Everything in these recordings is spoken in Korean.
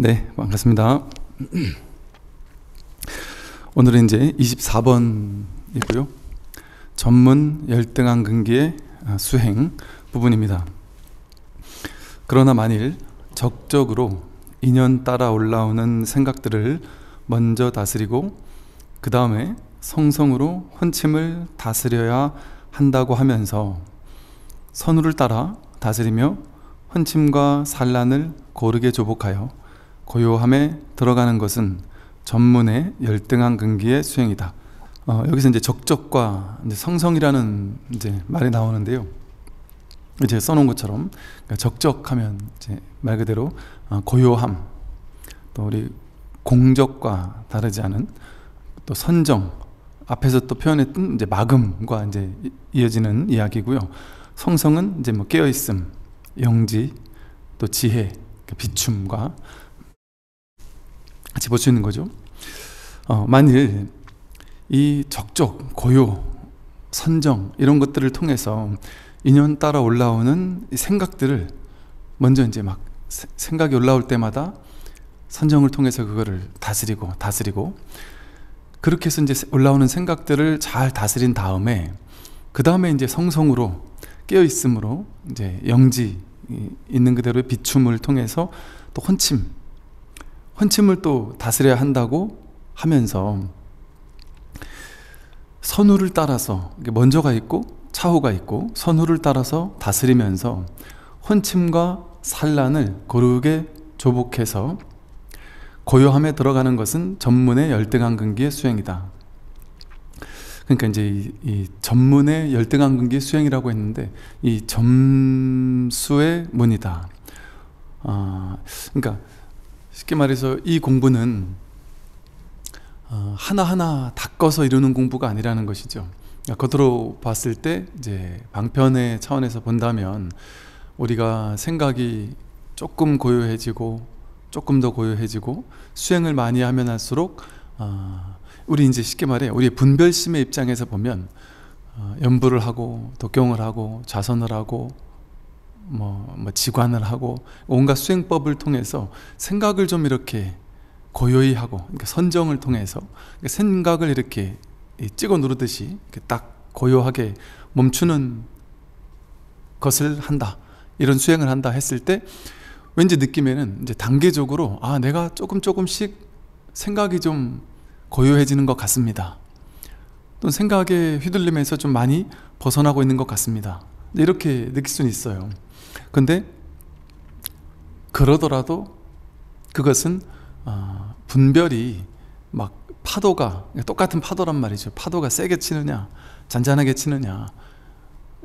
네, 반갑습니다. 오늘은 이제 24번이고요. 전문 열등한 근기의 수행 부분입니다. 그러나 만일 적적으로 인연 따라 올라오는 생각들을 먼저 다스리고 그 다음에 성성으로 혼침을 다스려야 한다고 하면서 선우를 따라 다스리며 혼침과 산란을 고르게 조복하여 고요함에 들어가는 것은 전문의 열등한 근기의 수행이다. 여기서 이제 적적과 이제 성성이라는 이제 말이 나오는데요. 이제 써놓은 것처럼 그러니까 적적하면 이제 말 그대로 고요함, 또 우리 공적과 다르지 않은 또 선정, 앞에서 또 표현했던 이제 막음과 이제 이어지는 이야기고요. 성성은 이제 뭐 깨어있음, 영지, 또 지혜, 비춤과 같이 볼 수 있는 거죠. 만일 이 적적, 고요, 선정 이런 것들을 통해서 인연 따라 올라오는 이 생각들을 먼저 이제 막 생각이 올라올 때마다 선정을 통해서 그거를 다스리고 그렇게 해서 이제 올라오는 생각들을 잘 다스린 다음에 그 다음에 이제 성성으로 깨어 있음으로 이제 영지 있는 그대로의 비춤을 통해서 또 혼침을 또 다스려야 한다고 하면서 선후를 따라서 먼저가 있고 차후가 있고 선후를 따라서 다스리면서 혼침과 산란을 고르게 조복해서 고요함에 들어가는 것은 전문의 열등한 근기의 수행이다. 그러니까 이제 이 전문의 열등한 근기의 수행이라고 했는데 이 점수의 문이다. 그러니까 쉽게 말해서 이 공부는 하나하나 닦아서 이루는 공부가 아니라는 것이죠. 겉으로 봤을 때 이제 방편의 차원에서 본다면 우리가 생각이 조금 고요해지고 조금 더 고요해지고 수행을 많이 하면 할수록 우리 이제 쉽게 말해 우리의 분별심의 입장에서 보면 연부를 하고 독경을 하고 자선을 하고 뭐 지관을 하고 온갖 수행법을 통해서 생각을 좀 이렇게 고요히 하고 그러니까 선정을 통해서 그러니까 생각을 이렇게 찍어 누르듯이 이렇게 딱 고요하게 멈추는 것을 한다. 이런 수행을 한다 했을 때 왠지 느낌에는 이제 단계적으로 내가 조금씩 생각이 좀 고요해지는 것 같습니다. 또 생각에 휘둘리면서 좀 많이 벗어나고 있는 것 같습니다. 이렇게 느낄 수는 있어요. 근데 그러더라도 그것은 분별이 막 파도가 똑같은 파도란 말이죠. 파도가 세게 치느냐 잔잔하게 치느냐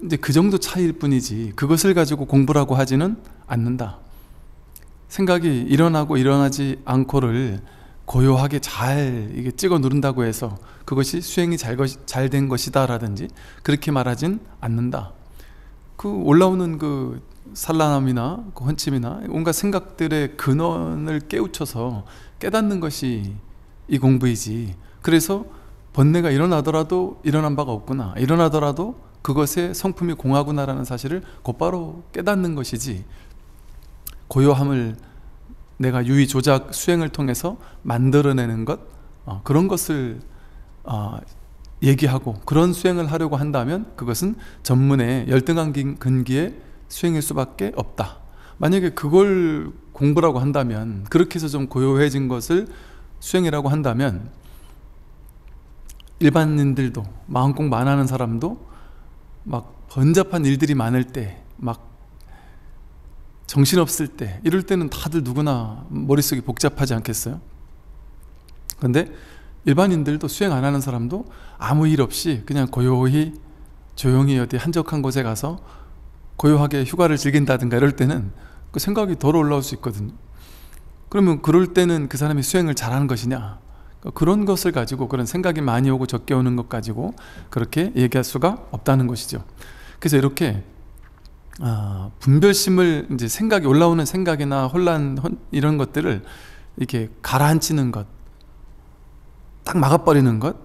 이제 그 정도 차이일 뿐이지 그것을 가지고 공부라고 하지는 않는다. 생각이 일어나고 일어나지 않고를 고요하게 잘 이게 찍어 누른다고 해서 그것이 수행이 잘 된 것이다 라든지 그렇게 말하진 않는다. 그 올라오는 그 산란함이나 그 혼침이나 온갖 생각들의 근원을 깨우쳐서 깨닫는 것이 이 공부이지. 그래서 번뇌가 일어나더라도 일어난 바가 없구나, 일어나더라도 그것의 성품이 공하구나라는 사실을 곧바로 깨닫는 것이지 고요함을 내가 유의 조작 수행을 통해서 만들어내는 것 그런 것을 얘기하고 그런 수행을 하려고 한다면 그것은 전문의 열등한 근기의 수행일 수밖에 없다. 만약에 그걸 공부라고 한다면 그렇게 해서 좀 고요해진 것을 수행이라고 한다면 일반인들도 마음공 많아하는 사람도 막 번잡한 일들이 많을 때 막 정신없을 때 이럴 때는 다들 누구나 머릿속이 복잡하지 않겠어요? 근데 일반인들도 수행 안 하는 사람도 아무 일 없이 그냥 고요히 조용히 어디 한적한 곳에 가서 고요하게 휴가를 즐긴다든가 이럴 때는 그 생각이 덜 올라올 수 있거든요. 그러면 그럴 때는 그 사람이 수행을 잘하는 것이냐? 그런 것을 가지고 그런 생각이 많이 오고 적게 오는 것 가지고 그렇게 얘기할 수가 없다는 것이죠. 그래서 이렇게 분별심을 이제 생각이 올라오는 생각이나 혼란 이런 것들을 이렇게 가라앉히는 것, 딱 막아버리는 것,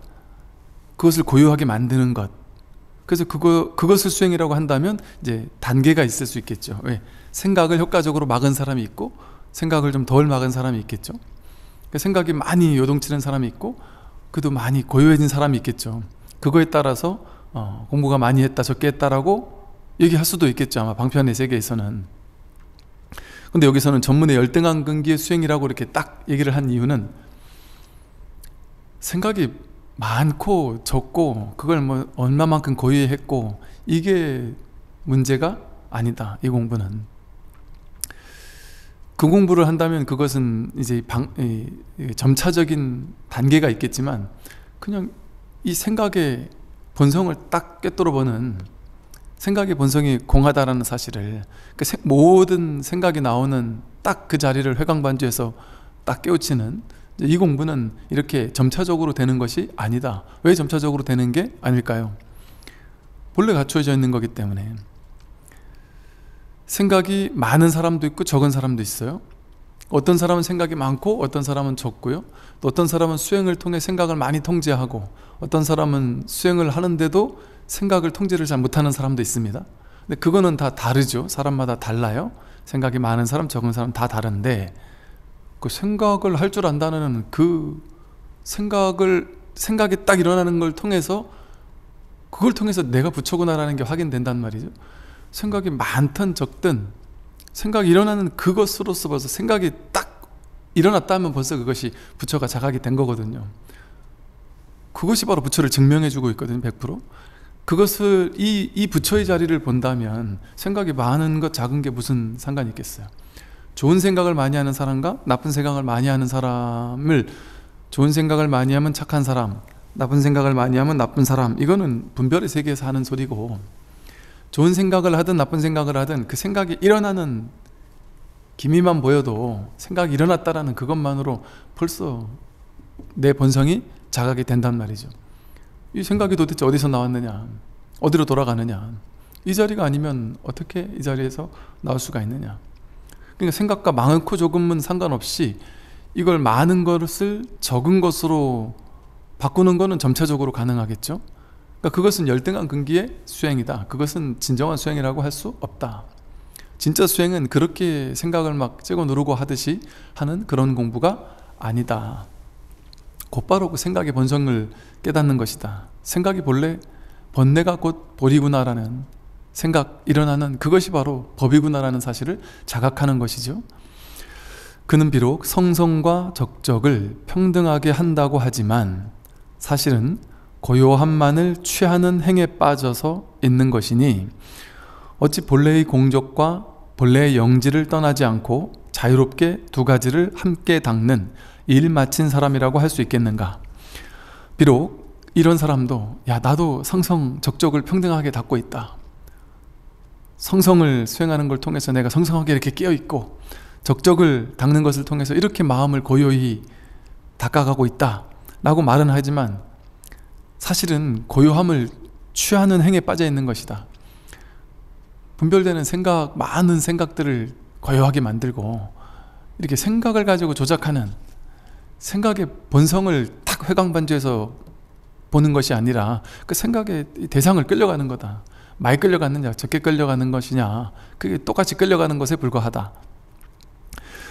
그것을 고요하게 만드는 것. 그래서 그것을 수행이라고 한다면 이제 단계가 있을 수 있겠죠. 왜? 생각을 효과적으로 막은 사람이 있고 생각을 좀 덜 막은 사람이 있겠죠. 생각이 많이 요동치는 사람이 있고 그도 많이 고요해진 사람이 있겠죠. 그거에 따라서 공부가 많이 했다 적게 했다라고 얘기할 수도 있겠죠. 아마 방편의 세계에서는. 근데 여기서는 전문의 열등한 근기의 수행이라고 이렇게 딱 얘기를 한 이유는 생각이 많고 적고 그걸 뭐 얼마만큼 고유했고 이게 문제가 아니다. 이 공부는 그 공부를 한다면 그것은 이제 점차적인 단계가 있겠지만 그냥 이 생각의 본성을 딱 꿰뚫어 보는, 생각의 본성이 공하다라는 사실을, 모든 생각이 나오는 딱 그 자리를 회광반주에서 딱 깨우치는 이 공부는 이렇게 점차적으로 되는 것이 아니다. 왜 점차적으로 되는 게 아닐까요? 본래 갖추어져 있는 거기 때문에. 생각이 많은 사람도 있고 적은 사람도 있어요. 어떤 사람은 생각이 많고 어떤 사람은 적고요. 또 어떤 사람은 수행을 통해 생각을 많이 통제하고 어떤 사람은 수행을 하는데도 생각을 통제를 잘 못하는 사람도 있습니다. 근데 그거는 다 다르죠. 사람마다 달라요. 생각이 많은 사람 적은 사람 다 다른데 그 생각을 할 줄 안다는 그 생각이 딱 일어나는 걸 통해서 그걸 통해서 내가 부처구나라는 게 확인된단 말이죠. 생각이 많든 적든 생각이 일어나는 그것으로서 벌써 생각이 딱 일어났다 하면 벌써 그것이 부처가 자각이 된 거거든요. 그것이 바로 부처를 증명해 주고 있거든요. 100%. 그것을 이 부처의 자리를 본다면 생각이 많은 것 작은 게 무슨 상관이 있겠어요. 좋은 생각을 많이 하는 사람과 나쁜 생각을 많이 하는 사람을, 좋은 생각을 많이 하면 착한 사람, 나쁜 생각을 많이 하면 나쁜 사람, 이거는 분별의 세계에서 하는 소리고, 좋은 생각을 하든 나쁜 생각을 하든 그 생각이 일어나는 기미만 보여도 생각이 일어났다라는 그것만으로 벌써 내 본성이 자각이 된단 말이죠. 이 생각이 도대체 어디서 나왔느냐, 어디로 돌아가느냐, 이 자리가 아니면 어떻게 이 자리에서 나올 수가 있느냐. 그러니까 생각과 많고 조금은 상관없이 이걸 많은 것을 적은 것으로 바꾸는 것은 점차적으로 가능하겠죠. 그러니까 그것은 열등한 근기의 수행이다. 그것은 진정한 수행이라고 할 수 없다. 진짜 수행은 그렇게 생각을 막 째고 누르고 하듯이 하는 그런 공부가 아니다. 곧바로 그 생각의 본성을 깨닫는 것이다. 생각이 본래 번뇌가 곧 볼이구나라는 생각, 일어나는 그것이 바로 법이구나라는 사실을 자각하는 것이죠. 그는 비록 성성과 적적을 평등하게 한다고 하지만 사실은 고요함만을 취하는 행에 빠져서 있는 것이니 어찌 본래의 공적과 본래의 영지를 떠나지 않고 자유롭게 두 가지를 함께 닦는 일 마친 사람이라고 할 수 있겠는가. 비록 이런 사람도 야, 나도 성성 적적을 평등하게 닦고 있다, 성성을 수행하는 걸 통해서 내가 성성하게 이렇게 깨어있고 적적을 닦는 것을 통해서 이렇게 마음을 고요히 닦아가고 있다 라고 말은 하지만 사실은 고요함을 취하는 행에 빠져 있는 것이다. 분별되는 생각, 많은 생각들을 고요하게 만들고 이렇게 생각을 가지고 조작하는, 생각의 본성을 탁 회광반주에서 보는 것이 아니라 그 생각의 대상을 끌려가는 거다. 많이 끌려갔느냐 적게 끌려가는 것이냐, 그게 똑같이 끌려가는 것에 불과하다.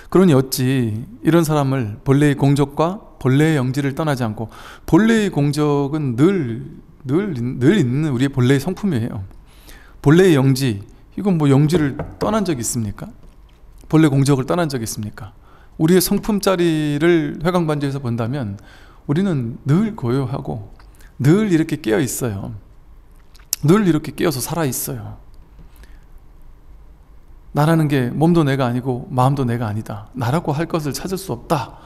그러니 어찌 이런 사람을 본래의 공적과 본래의 영지를 떠나지 않고, 본래의 공적은 늘 있는 우리의 본래의 성품이에요. 본래의 영지, 이건 뭐 영지를 떠난 적이 있습니까? 본래 공적을 떠난 적이 있습니까? 우리의 성품자리를 회광반주에서 본다면 우리는 늘 고요하고 늘 이렇게 깨어 있어요. 늘 이렇게 깨어서 살아 있어요. 나라는 게 몸도 내가 아니고 마음도 내가 아니다, 나라고 할 것을 찾을 수 없다,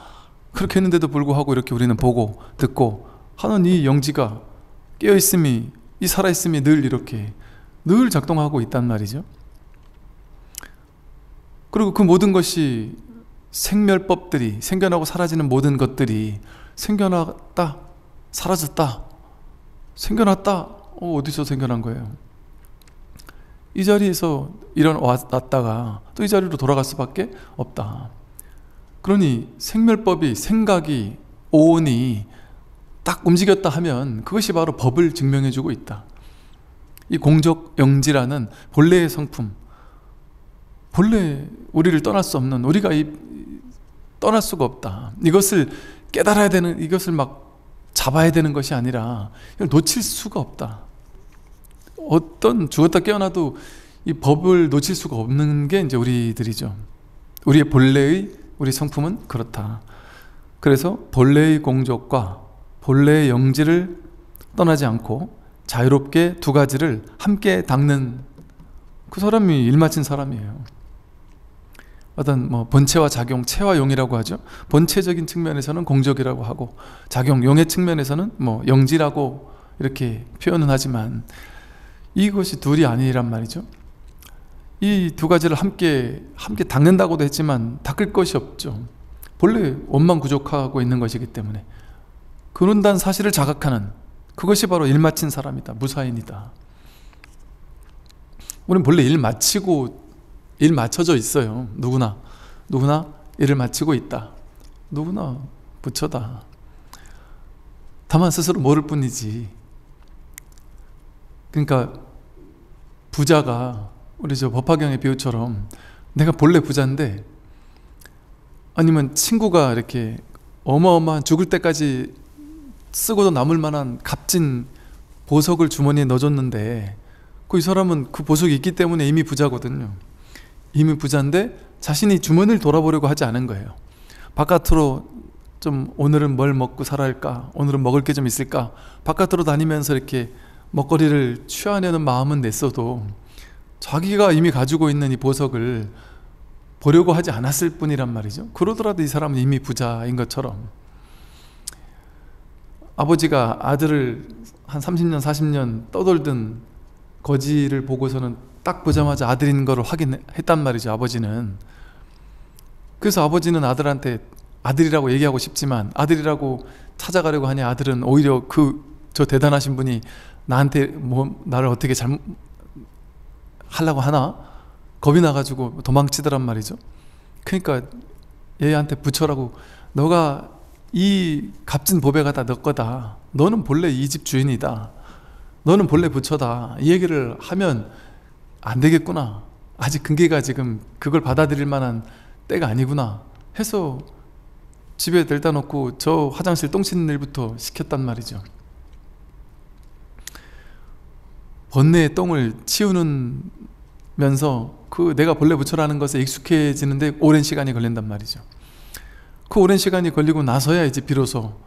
그렇게 했는데도 불구하고 이렇게 우리는 보고 듣고 하는 이 영지가 깨어있음이, 이 살아있음이 늘 이렇게 늘 작동하고 있단 말이죠. 그리고 그 모든 것이 생멸법들이, 생겨나고 사라지는 모든 것들이 생겨났다 사라졌다 생겨났다, 어디서 생겨난 거예요? 이 자리에서 일어났다가 또 이 자리로 돌아갈 수밖에 없다. 그러니 생멸법이, 생각이, 오온이 딱 움직였다 하면 그것이 바로 법을 증명해 주고 있다. 이 공적 영지라는 본래의 성품, 본래 우리를 떠날 수 없는, 우리가 이 떠날 수가 없다. 이것을 깨달아야 되는, 이것을 막 잡아야 되는 것이 아니라 이걸 놓칠 수가 없다. 어떤 죽었다 깨어나도 이 법을 놓칠 수가 없는 게 이제 우리들이죠. 우리의 본래의 우리 성품은 그렇다. 그래서 본래의 공적과 본래의 영지를 떠나지 않고 자유롭게 두 가지를 함께 닦는 그 사람이 일 마친 사람이에요. 어떤 뭐 본체와 작용, 체와 용이라고 하죠. 본체적인 측면에서는 공적이라고 하고, 작용, 용의 측면에서는 뭐 영지라고 이렇게 표현은 하지만 이것이 둘이 아니란 말이죠. 이 두 가지를 함께 닦는다고도 했지만 닦을 것이 없죠. 본래 원망구족하고 있는 것이기 때문에. 그런다는 사실을 자각하는, 그것이 바로 일 마친 사람이다. 무사인이다. 우리는 본래 일 마치고, 일 마쳐져 있어요. 누구나 일을 마치고 있다. 누구나 부처다. 다만 스스로 모를 뿐이지. 그러니까 부자가 우리 저 법화경의 비유처럼 내가 본래 부자인데, 아니면 친구가 이렇게 어마어마한 죽을 때까지 쓰고도 남을 만한 값진 보석을 주머니에 넣어줬는데, 이 사람은 그 보석이 있기 때문에 이미 부자거든요. 이미 부자인데 자신이 주머니를 돌아보려고 하지 않은 거예요. 바깥으로 좀 오늘은 뭘 먹고 살아할까, 오늘은 먹을 게 좀 있을까, 바깥으로 다니면서 이렇게 먹거리를 취하려는 마음은 냈어도 자기가 이미 가지고 있는 이 보석을 보려고 하지 않았을 뿐이란 말이죠. 그러더라도 이 사람은 이미 부자인 것처럼, 아버지가 아들을 한 30년 40년 떠돌던 거지를 보고서는 딱 보자마자 아들인 거를 확인했단 말이죠. 아버지는. 그래서 아버지는 아들한테 아들이라고 얘기하고 싶지만, 아들이라고 찾아가려고 하니 아들은 오히려 저 대단하신 분이 나한테 뭐 나를 어떻게 잘못 하려고 하나 겁이 나가지고 도망치더란 말이죠. 그러니까 얘한테 부처라고, 너가 이 값진 보배가 다 너 거다, 너는 본래 이 집 주인이다, 너는 본래 부처다, 이 얘기를 하면 안 되겠구나, 아직 근기가 지금 그걸 받아들일 만한 때가 아니구나 해서 집에 데려다 놓고 저 화장실 똥 씻는 일부터 시켰단 말이죠. 번뇌의 똥을 치우면서 그 내가 본래 부처라는 것에 익숙해지는데 오랜 시간이 걸린단 말이죠. 그 오랜 시간이 걸리고 나서야 이제 비로소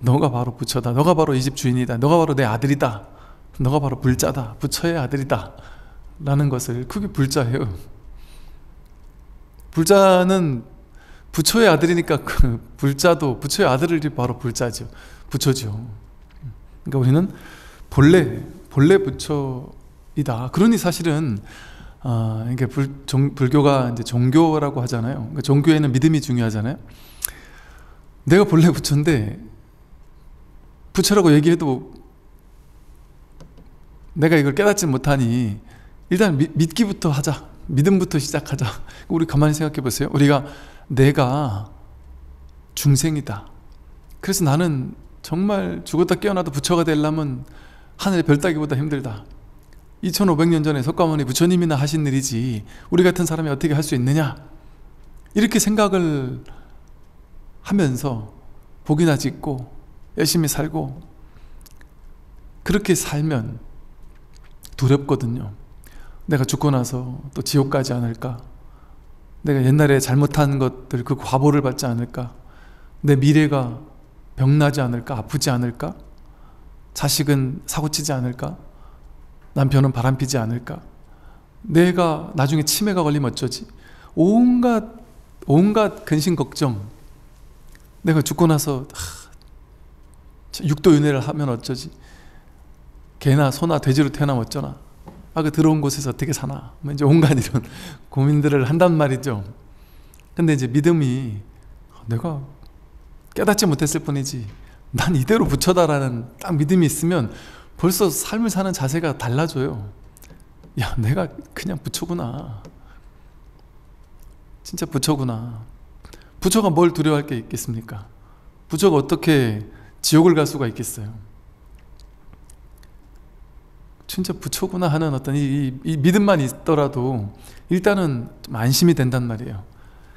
너가 바로 부처다, 너가 바로 이 집 주인이다, 너가 바로 내 아들이다, 너가 바로 불자다, 부처의 아들이다 라는 것을, 그게 불자예요. 불자는 부처의 아들이니까 그 불자도 부처의 아들이 바로 불자죠, 부처죠. 그러니까 우리는 본래 부처이다. 그러니 사실은 그러니까 불교가 이제 종교라고 하잖아요. 그러니까 종교에는 믿음이 중요하잖아요. 내가 본래 부처인데 부처라고 얘기해도 내가 이걸 깨닫지 못하니 일단 믿기부터 하자, 믿음부터 시작하자. 우리 가만히 생각해 보세요. 내가 중생이다, 그래서 나는 정말 죽었다 깨어나도 부처가 되려면 하늘의 별 따기보다 힘들다, 2500년 전에 석가모니 부처님이나 하신 일이지 우리 같은 사람이 어떻게 할 수 있느냐, 이렇게 생각을 하면서 복이나 짓고 열심히 살고 그렇게 살면 두렵거든요. 내가 죽고 나서 또 지옥 가지 않을까, 내가 옛날에 잘못한 것들 그 과보를 받지 않을까, 내 미래가 병나지 않을까, 아프지 않을까, 자식은 사고치지 않을까, 남편은 바람피지 않을까, 내가 나중에 치매가 걸리면 어쩌지, 온갖 근심 걱정, 내가 죽고 나서 육도윤회를 하면 어쩌지, 개나 소나 돼지로 태어나면 어쩌나, 그 더러운 곳에서 어떻게 사나, 이제 온갖 이런 고민들을 한단 말이죠. 근데 이제 믿음이, 내가 깨닫지 못했을 뿐이지 난 이대로 부처다라는 딱 믿음이 있으면 벌써 삶을 사는 자세가 달라져요. 야, 내가 그냥 부처구나, 진짜 부처구나. 부처가 뭘 두려워할 게 있겠습니까? 부처가 어떻게 지옥을 갈 수가 있겠어요? 진짜 부처구나 하는 어떤 이 믿음만 있더라도 일단은 좀 안심이 된단 말이에요.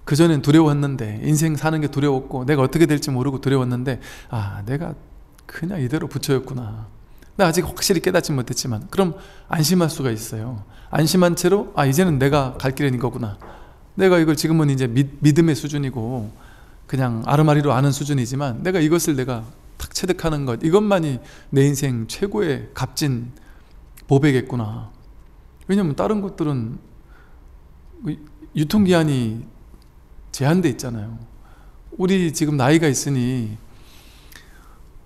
그전엔 두려웠는데, 인생 사는 게 두려웠고 내가 어떻게 될지 모르고 두려웠는데, 아, 내가 그냥 이대로 부처였구나. 나 아직 확실히 깨닫지 못했지만, 그럼 안심할 수가 있어요. 안심한 채로, 아, 이제는 내가 갈 길은 이거구나. 내가 이걸 지금은 이제 믿음의 수준이고 그냥 아르마리로 아는 수준이지만, 내가 이것을 내가 탁 체득하는 것, 이것만이 내 인생 최고의 값진 보배겠구나. 왜냐면 다른 것들은 유통기한이 제한돼 있잖아요. 우리 지금 나이가 있으니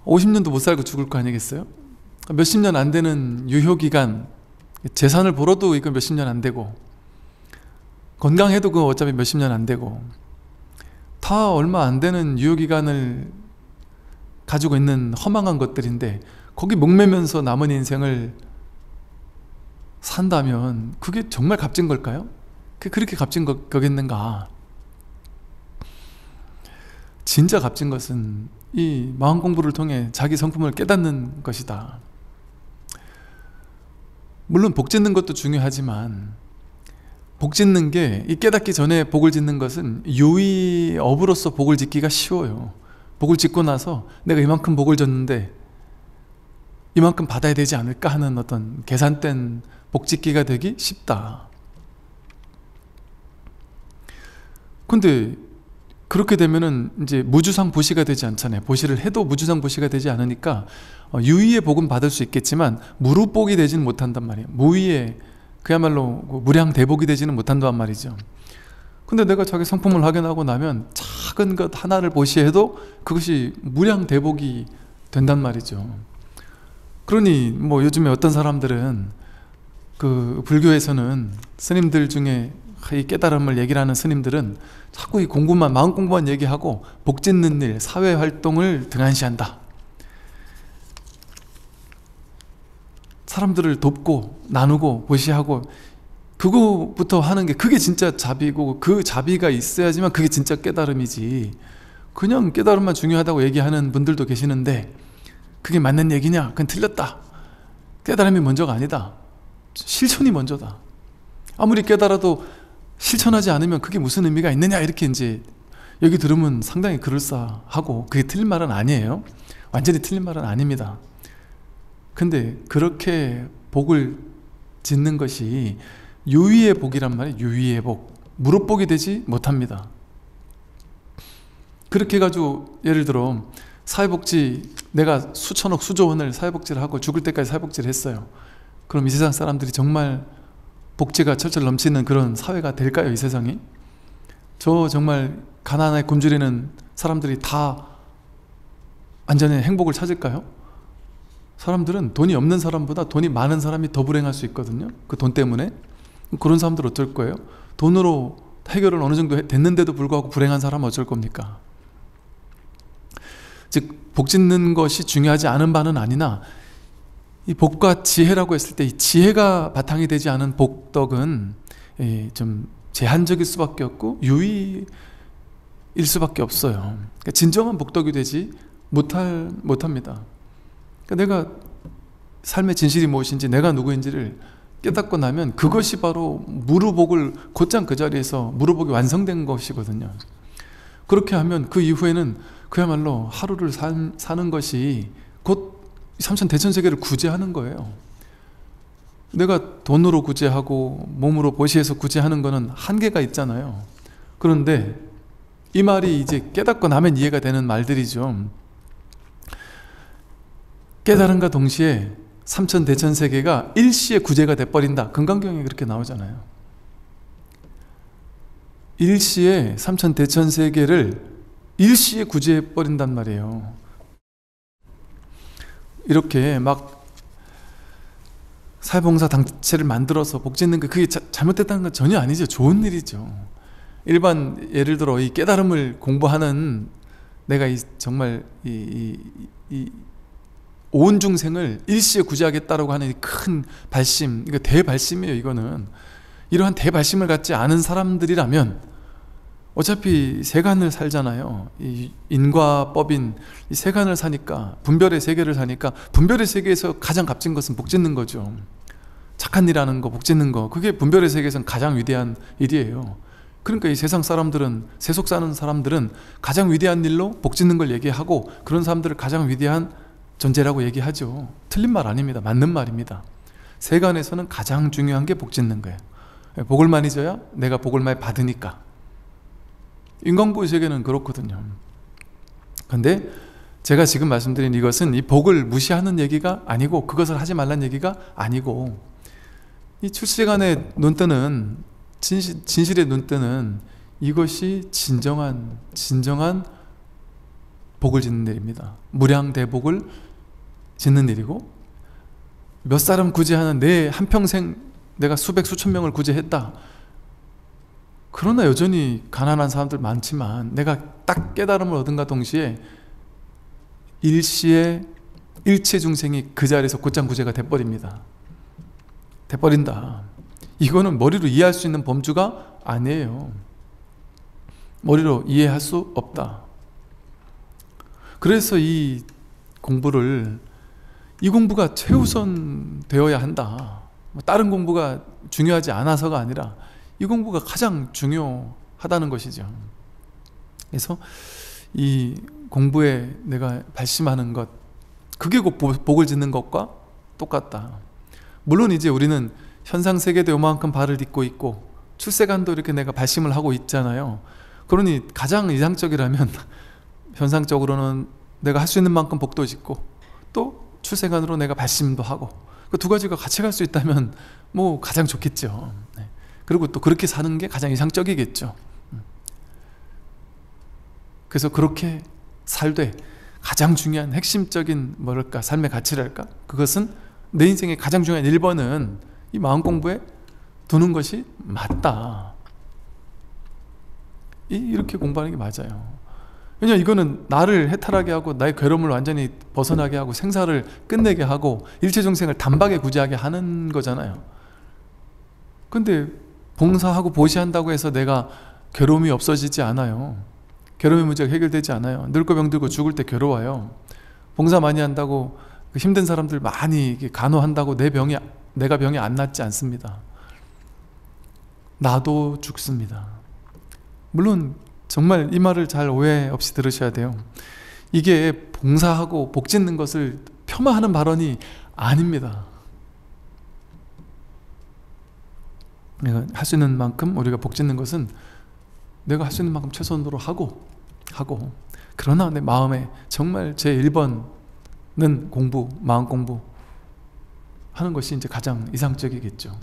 50년도 못 살고 죽을 거 아니겠어요? 몇십 년 안 되는 유효기간, 재산을 벌어도 이거 몇십 년 안 되고, 건강해도 그거 어차피 몇십 년 안 되고, 다 얼마 안 되는 유효기간을 가지고 있는 허망한 것들인데, 거기 목매면서 남은 인생을 산다면 그게 정말 값진 걸까요? 그렇게 값진 거겠는가? 진짜 값진 것은 이 마음 공부를 통해 자기 성품을 깨닫는 것이다. 물론 복 짓는 것도 중요하지만, 복 짓는 게, 이 깨닫기 전에 복을 짓는 것은 유의업으로서 복을 짓기가 쉬워요. 복을 짓고 나서 내가 이만큼 복을 줬는데 이만큼 받아야 되지 않을까 하는 어떤 계산된 복 짓기가 되기 쉽다. 근데 그렇게 되면은 이제 무주상 보시가 되지 않잖아요. 보시를 해도 무주상 보시가 되지 않으니까 유의의 복은 받을 수 있겠지만 무루복이 되지는 못한단 말이에요. 무의의, 그야말로 무량대복이 되지는 못한단 말이죠. 근데 내가 자기 성품을 확인하고 나면 작은 것 하나를 보시해도 그것이 무량대복이 된단 말이죠. 그러니 뭐 요즘에 어떤 사람들은 그 불교에서는 스님들 중에 이 깨달음을 얘기를 하는 스님들은 자꾸 이 공부만, 마음 공부만 얘기하고 복 짓는 일, 사회 활동을 등한시한다. 사람들을 돕고 나누고 보시하고 그거부터 하는 게, 그게 진짜 자비고, 그 자비가 있어야지만 그게 진짜 깨달음이지. 그냥 깨달음만 중요하다고 얘기하는 분들도 계시는데, 그게 맞는 얘기냐? 그건 틀렸다. 깨달음이 먼저가 아니다. 실천이 먼저다. 아무리 깨달아도 실천하지 않으면 그게 무슨 의미가 있느냐, 이렇게 이제 여기 들으면 상당히 그럴싸하고, 그게 틀린 말은 아니에요. 완전히 틀린 말은 아닙니다. 근데 그렇게 복을 짓는 것이 유의의 복이란 말이에요. 유의의 복. 무릇복이 되지 못합니다. 그렇게 해가지고 예를 들어 사회복지, 내가 수천억 수조 원을 사회복지를 하고 죽을 때까지 사회복지를 했어요. 그럼 이 세상 사람들이 정말 복지가 철철 넘치는 그런 사회가 될까요? 이 세상이? 저 정말 가난에 굶주리는 사람들이 다 완전히 행복을 찾을까요? 사람들은 돈이 없는 사람보다 돈이 많은 사람이 더 불행할 수 있거든요. 그 돈 때문에. 그런 사람들 어쩔 거예요? 돈으로 해결을 어느 정도 됐는데도 불구하고 불행한 사람은 어쩔 겁니까? 즉, 복 짓는 것이 중요하지 않은 바는 아니나, 이 복과 지혜라고 했을 때 이 지혜가 바탕이 되지 않은 복덕은 좀 제한적일 수밖에 없고 유의일 수밖에 없어요. 그러니까 진정한 복덕이 되지 못합니다. 그러니까 내가 삶의 진실이 무엇인지, 내가 누구인지를 깨닫고 나면 그것이 바로 무루복을, 곧장 그 자리에서 무루복이 완성된 것이거든요. 그렇게 하면 그 이후에는 그야말로 하루를 사는 것이 곧 삼천대천세계를 구제하는 거예요. 내가 돈으로 구제하고 몸으로 보시해서 구제하는 거는 한계가 있잖아요. 그런데 이 말이 이제 깨닫고 나면 이해가 되는 말들이죠. 깨달음과 동시에 삼천대천세계가 일시에 구제가 돼버린다. 금강경에 그렇게 나오잖아요. 일시에 삼천대천세계를 일시에 구제해버린단 말이에요. 이렇게 막 사회봉사 단체를 만들어서 복 짓는 게, 그게 잘못됐다는 건 전혀 아니죠. 좋은 일이죠. 일반, 예를 들어 이 깨달음을 공부하는 내가 정말 온 중생을 일시에 구제하겠다라고 하는 큰 발심, 이거 대발심이에요. 이거는 이러한 대발심을 갖지 않은 사람들이라면 어차피 세간을 살잖아요. 이 인과법인 이 세간을 사니까, 분별의 세계를 사니까, 분별의 세계에서 가장 값진 것은 복 짓는 거죠. 착한 일 하는 거, 복 짓는 거, 그게 분별의 세계에서는 가장 위대한 일이에요. 그러니까 이 세상 사람들은, 세속 사는 사람들은 가장 위대한 일로 복 짓는 걸 얘기하고 그런 사람들을 가장 위대한 존재라고 얘기하죠. 틀린 말 아닙니다. 맞는 말입니다. 세간에서는 가장 중요한 게 복 짓는 거예요. 복을 많이 져야 내가 복을 많이 받으니까. 인간부의 세계는 그렇거든요. 근데 제가 지금 말씀드린 이것은 이 복을 무시하는 얘기가 아니고, 그것을 하지 말라는 얘기가 아니고, 이 출세간의 눈뜨는, 진실의 눈뜨는 이것이 진정한 복을 짓는 일입니다. 무량대복을 짓는 일이고, 몇 사람 구제하는, 내 한평생 내가 수백 수천 명을 구제했다. 그러나 여전히 가난한 사람들 많지만 내가 딱 깨달음을 얻은가 동시에 일시에 일체 중생이 그 자리에서 곧장 구제가 돼버립니다. 돼버린다. 이거는 머리로 이해할 수 있는 범주가 아니에요. 머리로 이해할 수 없다. 그래서 이 공부가 최우선 되어야 한다. 다른 공부가 중요하지 않아서가 아니라 이 공부가 가장 중요하다는 것이죠. 그래서 이 공부에 내가 발심하는 것, 그게 곧 복을 짓는 것과 똑같다. 물론 이제 우리는 현상세계도 요만큼 발을 딛고 있고 출세간도 이렇게 내가 발심을 하고 있잖아요. 그러니 가장 이상적이라면 현상적으로는 내가 할 수 있는 만큼 복도 짓고 또 출세간으로 내가 발심도 하고, 그 두 가지가 같이 갈 수 있다면 뭐 가장 좋겠죠. 그리고 또 그렇게 사는 게 가장 이상적이겠죠. 그래서 그렇게 살되 가장 중요한 핵심적인 뭐랄까 삶의 가치랄까, 그것은 내 인생의 가장 중요한 1번은 이 마음 공부에 두는 것이 맞다. 이렇게 공부하는 게 맞아요. 왜냐하면 이거는 나를 해탈하게 하고 나의 괴로움을 완전히 벗어나게 하고 생사를 끝내게 하고 일체중생을 단박에 구제하게 하는 거잖아요. 근데 봉사하고 보시한다고 해서 내가 괴로움이 없어지지 않아요. 괴로움의 문제가 해결되지 않아요. 늙고 병들고 죽을 때 괴로워요. 봉사 많이 한다고 힘든 사람들 많이 간호한다고 내가 병이 안 낫지 않습니다. 나도 죽습니다. 물론 정말 이 말을 잘 오해 없이 들으셔야 돼요. 이게 봉사하고 복 짓는 것을 폄하하는 발언이 아닙니다. 내가 할 수 있는 만큼 우리가 복 짓는 것은 내가 할 수 있는 만큼 최선으로 하고 그러나 내 마음에 정말 제 1번은 공부, 마음 공부 하는 것이 이제 가장 이상적이겠죠.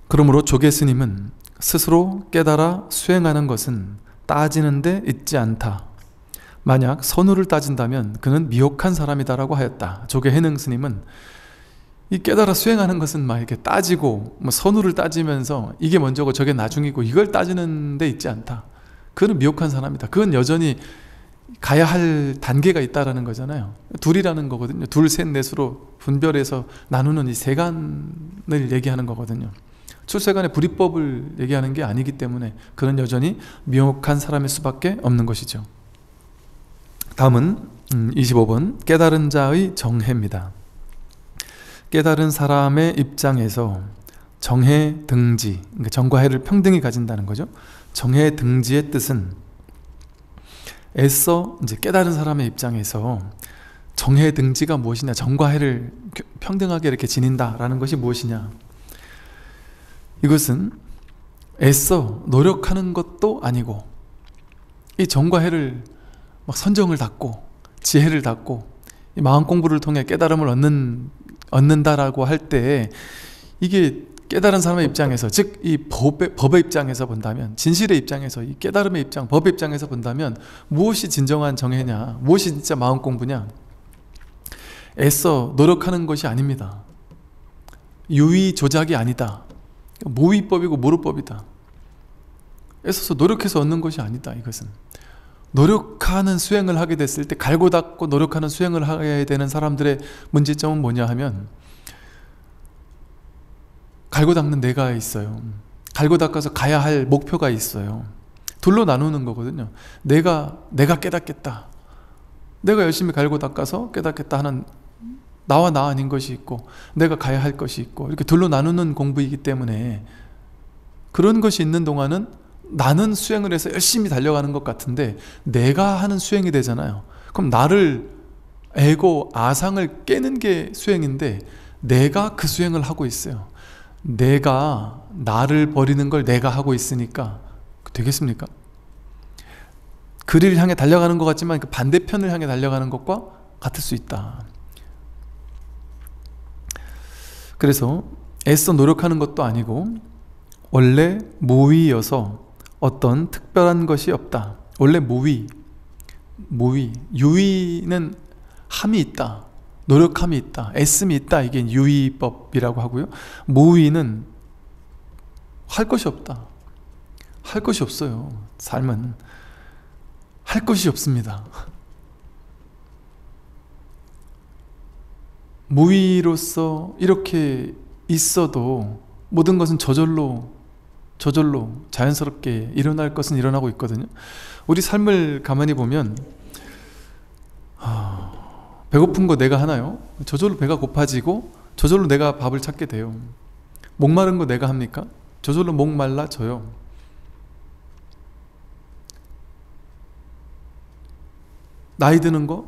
그러므로 조계 스님은 스스로 깨달아 수행하는 것은 따지는 데 있지 않다. 만약 선우를 따진다면 그는 미혹한 사람이다라고 하였다. 조계 해능 스님은 이 깨달아 수행하는 것은 막 이렇게 따지고 뭐 선우를 따지면서 이게 먼저고 저게 나중이고 이걸 따지는 데 있지 않다. 그는 미혹한 사람이다. 그건 여전히 가야 할 단계가 있다라는 거잖아요. 둘이라는 거거든요. 둘, 셋, 넷으로 분별해서 나누는 이 세간을 얘기하는 거거든요. 출세간의 불이법을 얘기하는 게 아니기 때문에 그는 여전히 미혹한 사람일 수밖에 없는 것이죠. 다음은 25번 깨달은 자의 정해입니다. 깨달은 사람의 입장에서 정해 등지, 그러니까 정과 해를 평등히 가진다는 거죠. 정해 등지의 뜻은 애써 이제 깨달은 사람의 입장에서 정해 등지가 무엇이냐, 정과 해를 평등하게 이렇게 지닌다라는 것이 무엇이냐. 이것은 애써 노력하는 것도 아니고 이 정과 해를 막 선정을 닫고 지혜를 닫고 이 마음 공부를 통해 깨달음을 얻는다라고 할 때 이게 깨달은 사람의 입장에서, 즉 이 법의 입장에서 본다면, 진실의 입장에서, 이 깨달음의 입장, 법의 입장에서 본다면 무엇이 진정한 정해냐, 무엇이 진짜 마음 공부냐, 애써 노력하는 것이 아닙니다. 유의 조작이 아니다. 모의법이고 모르법이다. 애써서 노력해서 얻는 것이 아니다. 이것은 노력하는 수행을 하게 됐을 때, 갈고 닦고 노력하는 수행을 하게 되는 사람들의 문제점은 뭐냐 하면 갈고 닦는 내가 있어요. 갈고 닦아서 가야 할 목표가 있어요. 둘로 나누는 거거든요. 내가 깨닫겠다, 내가 열심히 갈고 닦아서 깨닫겠다 하는 나와 나 아닌 것이 있고 내가 가야 할 것이 있고 이렇게 둘로 나누는 공부이기 때문에 그런 것이 있는 동안은 나는 수행을 해서 열심히 달려가는 것 같은데 내가 하는 수행이 되잖아요. 그럼 나를 에고 아상을 깨는 게 수행인데 내가 그 수행을 하고 있어요. 내가 나를 버리는 걸 내가 하고 있으니까 되겠습니까? 그를 향해 달려가는 것 같지만 그 반대편을 향해 달려가는 것과 같을 수 있다. 그래서 애써 노력하는 것도 아니고 원래 무위여서 어떤 특별한 것이 없다. 원래 무위, 유위는 함이 있다, 노력함이 있다, 애씀이 있다. 이게 유위법이라고 하고요. 무위는 할 것이 없다. 할 것이 없어요. 삶은 할 것이 없습니다. 무위로서 이렇게 있어도 모든 것은 저절로 자연스럽게 일어날 것은 일어나고 있거든요. 우리 삶을 가만히 보면 배고픈 거 내가 하나요? 저절로 배가 고파지고 저절로 내가 밥을 찾게 돼요. 목마른 거 내가 합니까? 저절로 목 말라져요. 나이 드는 거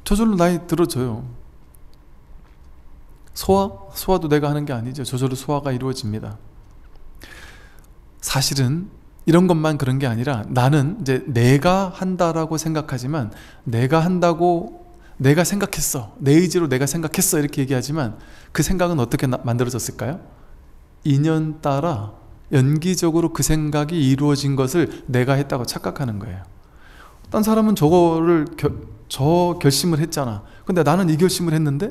저절로 나이 들어져요. 소화도 내가 하는 게 아니죠. 저절로 소화가 이루어집니다. 사실은 이런 것만 그런 게 아니라 나는 이제 내가 한다라고 생각하지만 내가 한다고 내가 생각했어, 내 의지로 내가 생각했어 이렇게 얘기하지만 그 생각은 어떻게 만들어졌을까요? 인연 따라 연기적으로 그 생각이 이루어진 것을 내가 했다고 착각하는 거예요. 딴 사람은 저 결심을 했잖아. 근데 나는 이 결심을 했는데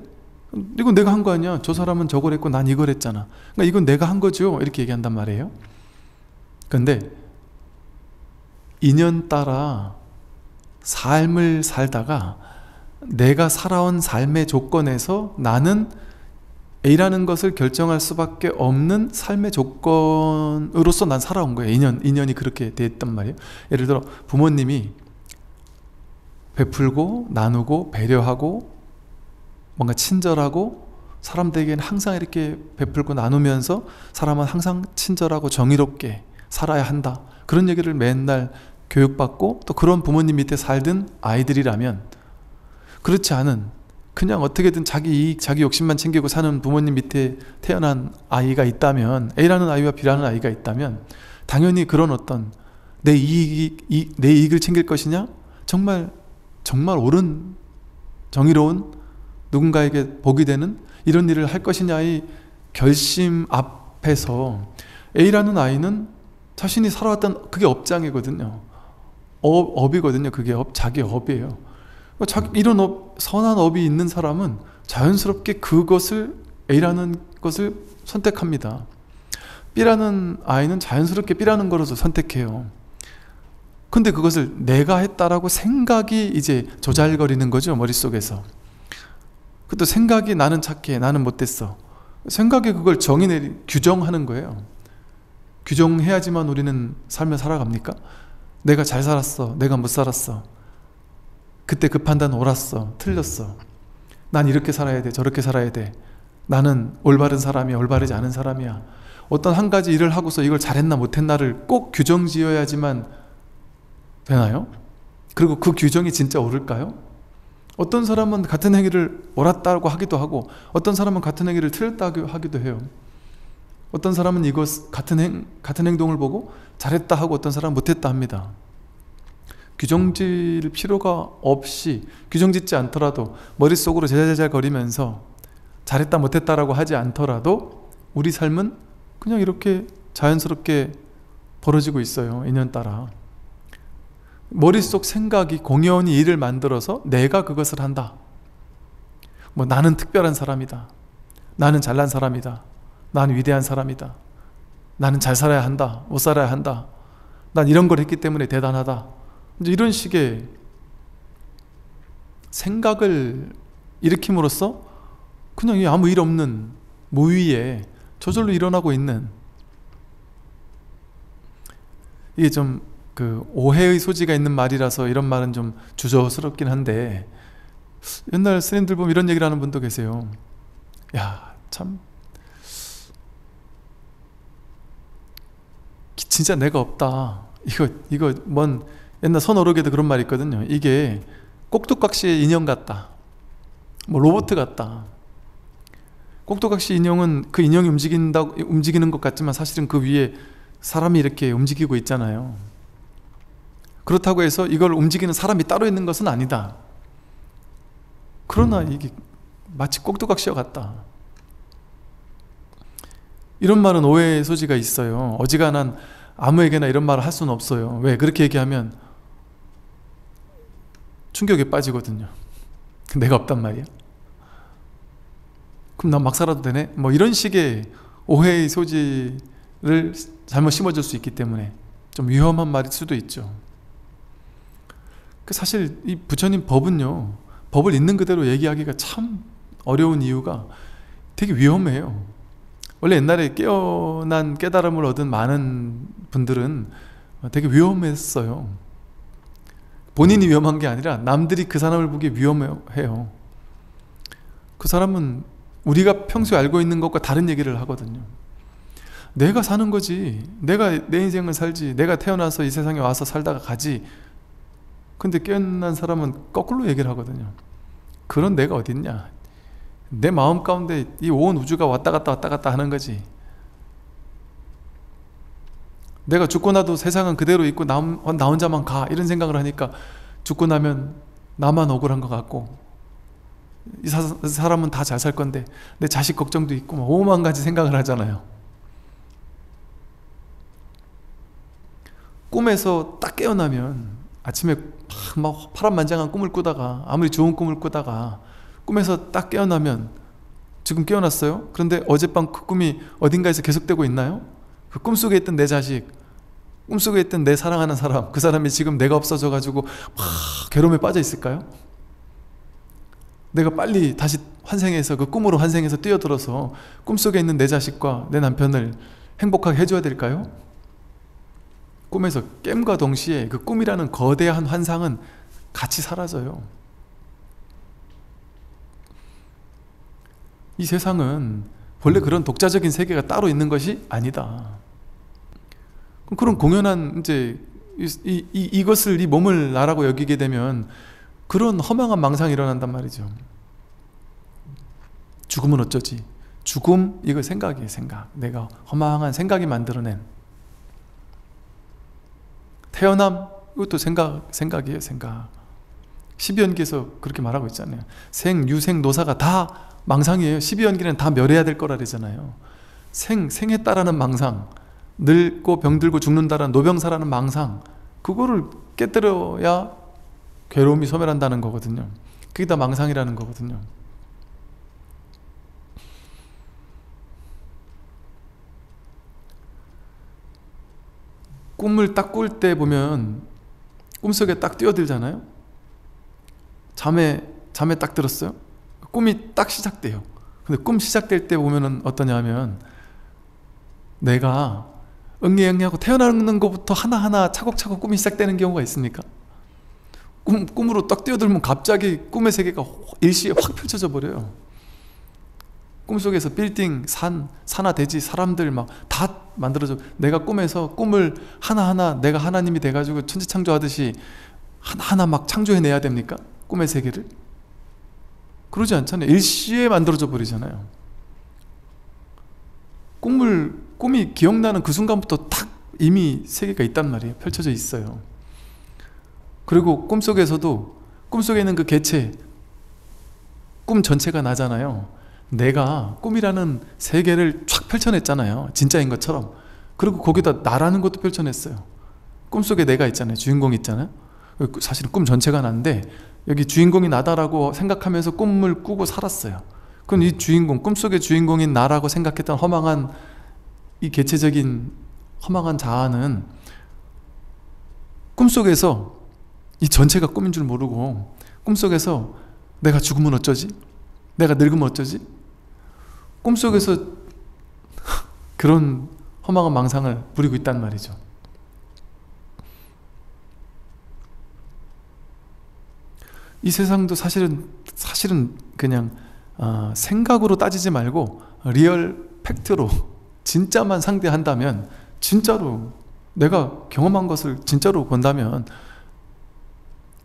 이건 내가 한 거 아니야. 저 사람은 저걸 했고 난 이걸 했잖아. 그러니까 이건 내가 한 거죠. 이렇게 얘기한단 말이에요. 근데 인연 따라 삶을 살다가 내가 살아온 삶의 조건에서 나는 A라는 것을 결정할 수밖에 없는 삶의 조건으로서 난 살아온 거예요. 인연이 그렇게 됐단 말이에요. 예를 들어 부모님이 베풀고 나누고 배려하고 뭔가 친절하고 사람들에게는 항상 이렇게 베풀고 나누면서 사람은 항상 친절하고 정의롭게 살아야 한다. 그런 얘기를 맨날 교육받고 또 그런 부모님 밑에 살던 아이들이라면, 그렇지 않은 그냥 어떻게든 자기 이익, 자기 욕심만 챙기고 사는 부모님 밑에 태어난 아이가 있다면, A라는 아이와 B라는 아이가 있다면 당연히 그런 어떤 내 이익을 챙길 것이냐, 정말 옳은 정의로운 누군가에게 복이 되는 이런 일을 할 것이냐의 결심 앞에서 A라는 아이는 자신이 살아왔던 그게 업장이거든요. 업이거든요. 그게 자기 업이에요. 이런 선한 업이 있는 사람은 자연스럽게 그것을, A라는 것을 선택합니다. B라는 아이는 자연스럽게 B라는 거로서 선택해요. 근데 그것을 내가 했다라고 생각이 이제 조잘거리는 거죠, 머릿속에서. 그것도 생각이 나는 착해, 나는 못됐어. 생각이 그걸 규정하는 거예요. 규정해야지만 우리는 삶을 살아갑니까? 내가 잘 살았어, 내가 못 살았어, 그때 그 판단 옳았어, 틀렸어, 난 이렇게 살아야 돼, 저렇게 살아야 돼, 나는 올바른 사람이야, 올바르지 않은 사람이야. 어떤 한 가지 일을 하고서 이걸 잘했나 못했나를 꼭 규정 지어야지만 되나요? 그리고 그 규정이 진짜 옳을까요? 어떤 사람은 같은 행위를 옳았다고 하기도 하고 어떤 사람은 같은 행위를 틀렸다고 하기도 해요. 어떤 사람은 같은 행동을 보고 잘했다 하고 어떤 사람은 못했다 합니다. 규정 지을 필요가 없이, 규정 짓지 않더라도 머릿속으로 제잘제잘 거리면서 잘했다 못했다라고 하지 않더라도 우리 삶은 그냥 이렇게 자연스럽게 벌어지고 있어요. 인연 따라. 머릿속 생각이 공연히 일을 만들어서 내가 그것을 한다. 나는 특별한 사람이다, 나는 잘난 사람이다, 나는 위대한 사람이다, 나는 잘 살아야 한다, 못 살아야 한다, 난 이런 걸 했기 때문에 대단하다. 이제 이런 식의 생각을 일으킴으로써 그냥 아무 일 없는 무위에 저절로 일어나고 있는, 이게 좀 오해의 소지가 있는 말이라서 이런 말은 좀 주저스럽긴 한데, 옛날 스님들 보면 이런 얘기를 하는 분도 계세요. 야, 참 진짜 내가 없다. 이거 뭔 옛날 선어록에도 그런 말이 있거든요. 이게 꼭두각시의 인형 같다. 뭐 로봇 같다. 꼭두각시 인형은 그 인형이 움직이는 것 같지만 사실은 그 위에 사람이 이렇게 움직이고 있잖아요. 그렇다고 해서 이걸 움직이는 사람이 따로 있는 것은 아니다. 그러나 이게 마치 꼭두각시와 같다. 이런 말은 오해의 소지가 있어요. 어지간한 아무에게나 이런 말을 할 수는 없어요. 왜? 그렇게 얘기하면 충격에 빠지거든요. 내가 없단 말이야. 그럼 난 막 살아도 되네? 뭐 이런 식의 오해의 소지를 잘못 심어줄 수 있기 때문에 좀 위험한 말일 수도 있죠. 사실 이 부처님 법은요, 법을 있는 그대로 얘기하기가 참 어려운 이유가 되게 위험해요. 원래 옛날에 깨어난 깨달음을 얻은 많은 분들은 되게 위험했어요. 본인이 위험한 게 아니라 남들이 그 사람을 보기에 위험해요. 그 사람은 우리가 평소에 알고 있는 것과 다른 얘기를 하거든요. 내가 사는 거지, 내가 내 인생을 살지, 내가 태어나서 이 세상에 와서 살다가 가지. 근데 깨어난 사람은 거꾸로 얘기를 하거든요. 그런 내가 어딨냐. 내 마음 가운데 이 온 우주가 왔다 갔다 하는 거지. 내가 죽고 나도 세상은 그대로 있고 나 혼자만 가, 이런 생각을 하니까 죽고 나면 나만 억울한 것 같고, 이 사람은 다 잘 살 건데 내 자식 걱정도 있고 뭐 오만 가지 생각을 하잖아요. 꿈에서 딱 깨어나면 아침에 막 파란만장한 꿈을 꾸다가, 아무리 좋은 꿈을 꾸다가 꿈에서 딱 깨어나면 지금 깨어났어요? 그런데 어젯밤 그 꿈이 어딘가에서 계속되고 있나요? 그 꿈속에 있던 내 자식, 꿈속에 있던 내 사랑하는 사람, 그 사람이 지금 내가 없어져 가지고 막 괴로움에 빠져 있을까요? 내가 빨리 다시 환생해서, 그 꿈으로 환생해서 뛰어들어서 꿈속에 있는 내 자식과 내 남편을 행복하게 해줘야 될까요? 꿈에서 깸과 동시에 그 꿈이라는 거대한 환상은 같이 사라져요. 이 세상은 원래 그런 독자적인 세계가 따로 있는 것이 아니다. 그런 공연한 이것을, 이 몸을 나라고 여기게 되면 그런 허망한 망상이 일어난단 말이죠. 죽음은 어쩌지? 죽음, 이거 생각이에요. 생각. 내가 허망한 생각이 만들어낸. 태어남, 이것도 생각이에요. 생각. 십이연기에서 그렇게 말하고 있잖아요. 생, 유생, 노사가 다 망상이에요. 십이연기는 다 멸해야 될 거라 그러잖아요. 생에 따르는 망상, 늙고 병들고 죽는다라는 노병사라는 망상, 그거를 깨뜨려야 괴로움이 소멸한다는 거거든요. 그게 다 망상이라는 거거든요. 꿈을 딱 꿀 때 보면 꿈속에 딱 뛰어들잖아요. 잠에 딱 들었어요. 꿈이 딱 시작돼요. 근데 꿈 시작될 때 보면은 어떠냐 하면, 내가 응애응애하고 태어나는 것부터 하나하나 차곡차곡 꿈이 시작되는 경우가 있습니까? 꿈으로 딱 뛰어들면 갑자기 꿈의 세계가 일시에 확 펼쳐져 버려요. 꿈속에서 빌딩, 산하 대지, 사람들 막 다 만들어져. 내가 꿈에서 꿈을 하나하나 내가 하나님이 돼가지고 천지창조하듯이 하나하나 막 창조해내야 됩니까? 꿈의 세계를? 그러지 않잖아요. 일시에 만들어져 버리잖아요. 꿈이 기억나는 그 순간부터 탁 이미 세계가 있단 말이에요. 펼쳐져 있어요. 그리고 꿈속에서도, 꿈속에 있는 그 개체, 꿈 전체가 나잖아요. 내가 꿈이라는 세계를 쫙 펼쳐냈잖아요. 진짜인 것처럼. 그리고 거기다 나라는 것도 펼쳐냈어요. 꿈속에 내가 있잖아요. 주인공이 있잖아요. 사실은 꿈 전체가 난데 여기 주인공이 나다라고 생각하면서 꿈을 꾸고 살았어요. 그럼 이 주인공, 꿈속의 주인공인 나라고 생각했던 허망한 이 개체적인 허망한 자아는 꿈속에서 이 전체가 꿈인 줄 모르고, 꿈속에서 내가 죽으면 어쩌지? 내가 늙으면 어쩌지? 꿈속에서 그런 허망한 망상을 부리고 있단 말이죠. 이 세상도 사실은 사실은 그냥 생각으로 따지지 말고 리얼 팩트로 진짜만 상대한다면, 진짜로 내가 경험한 것을 진짜로 본다면,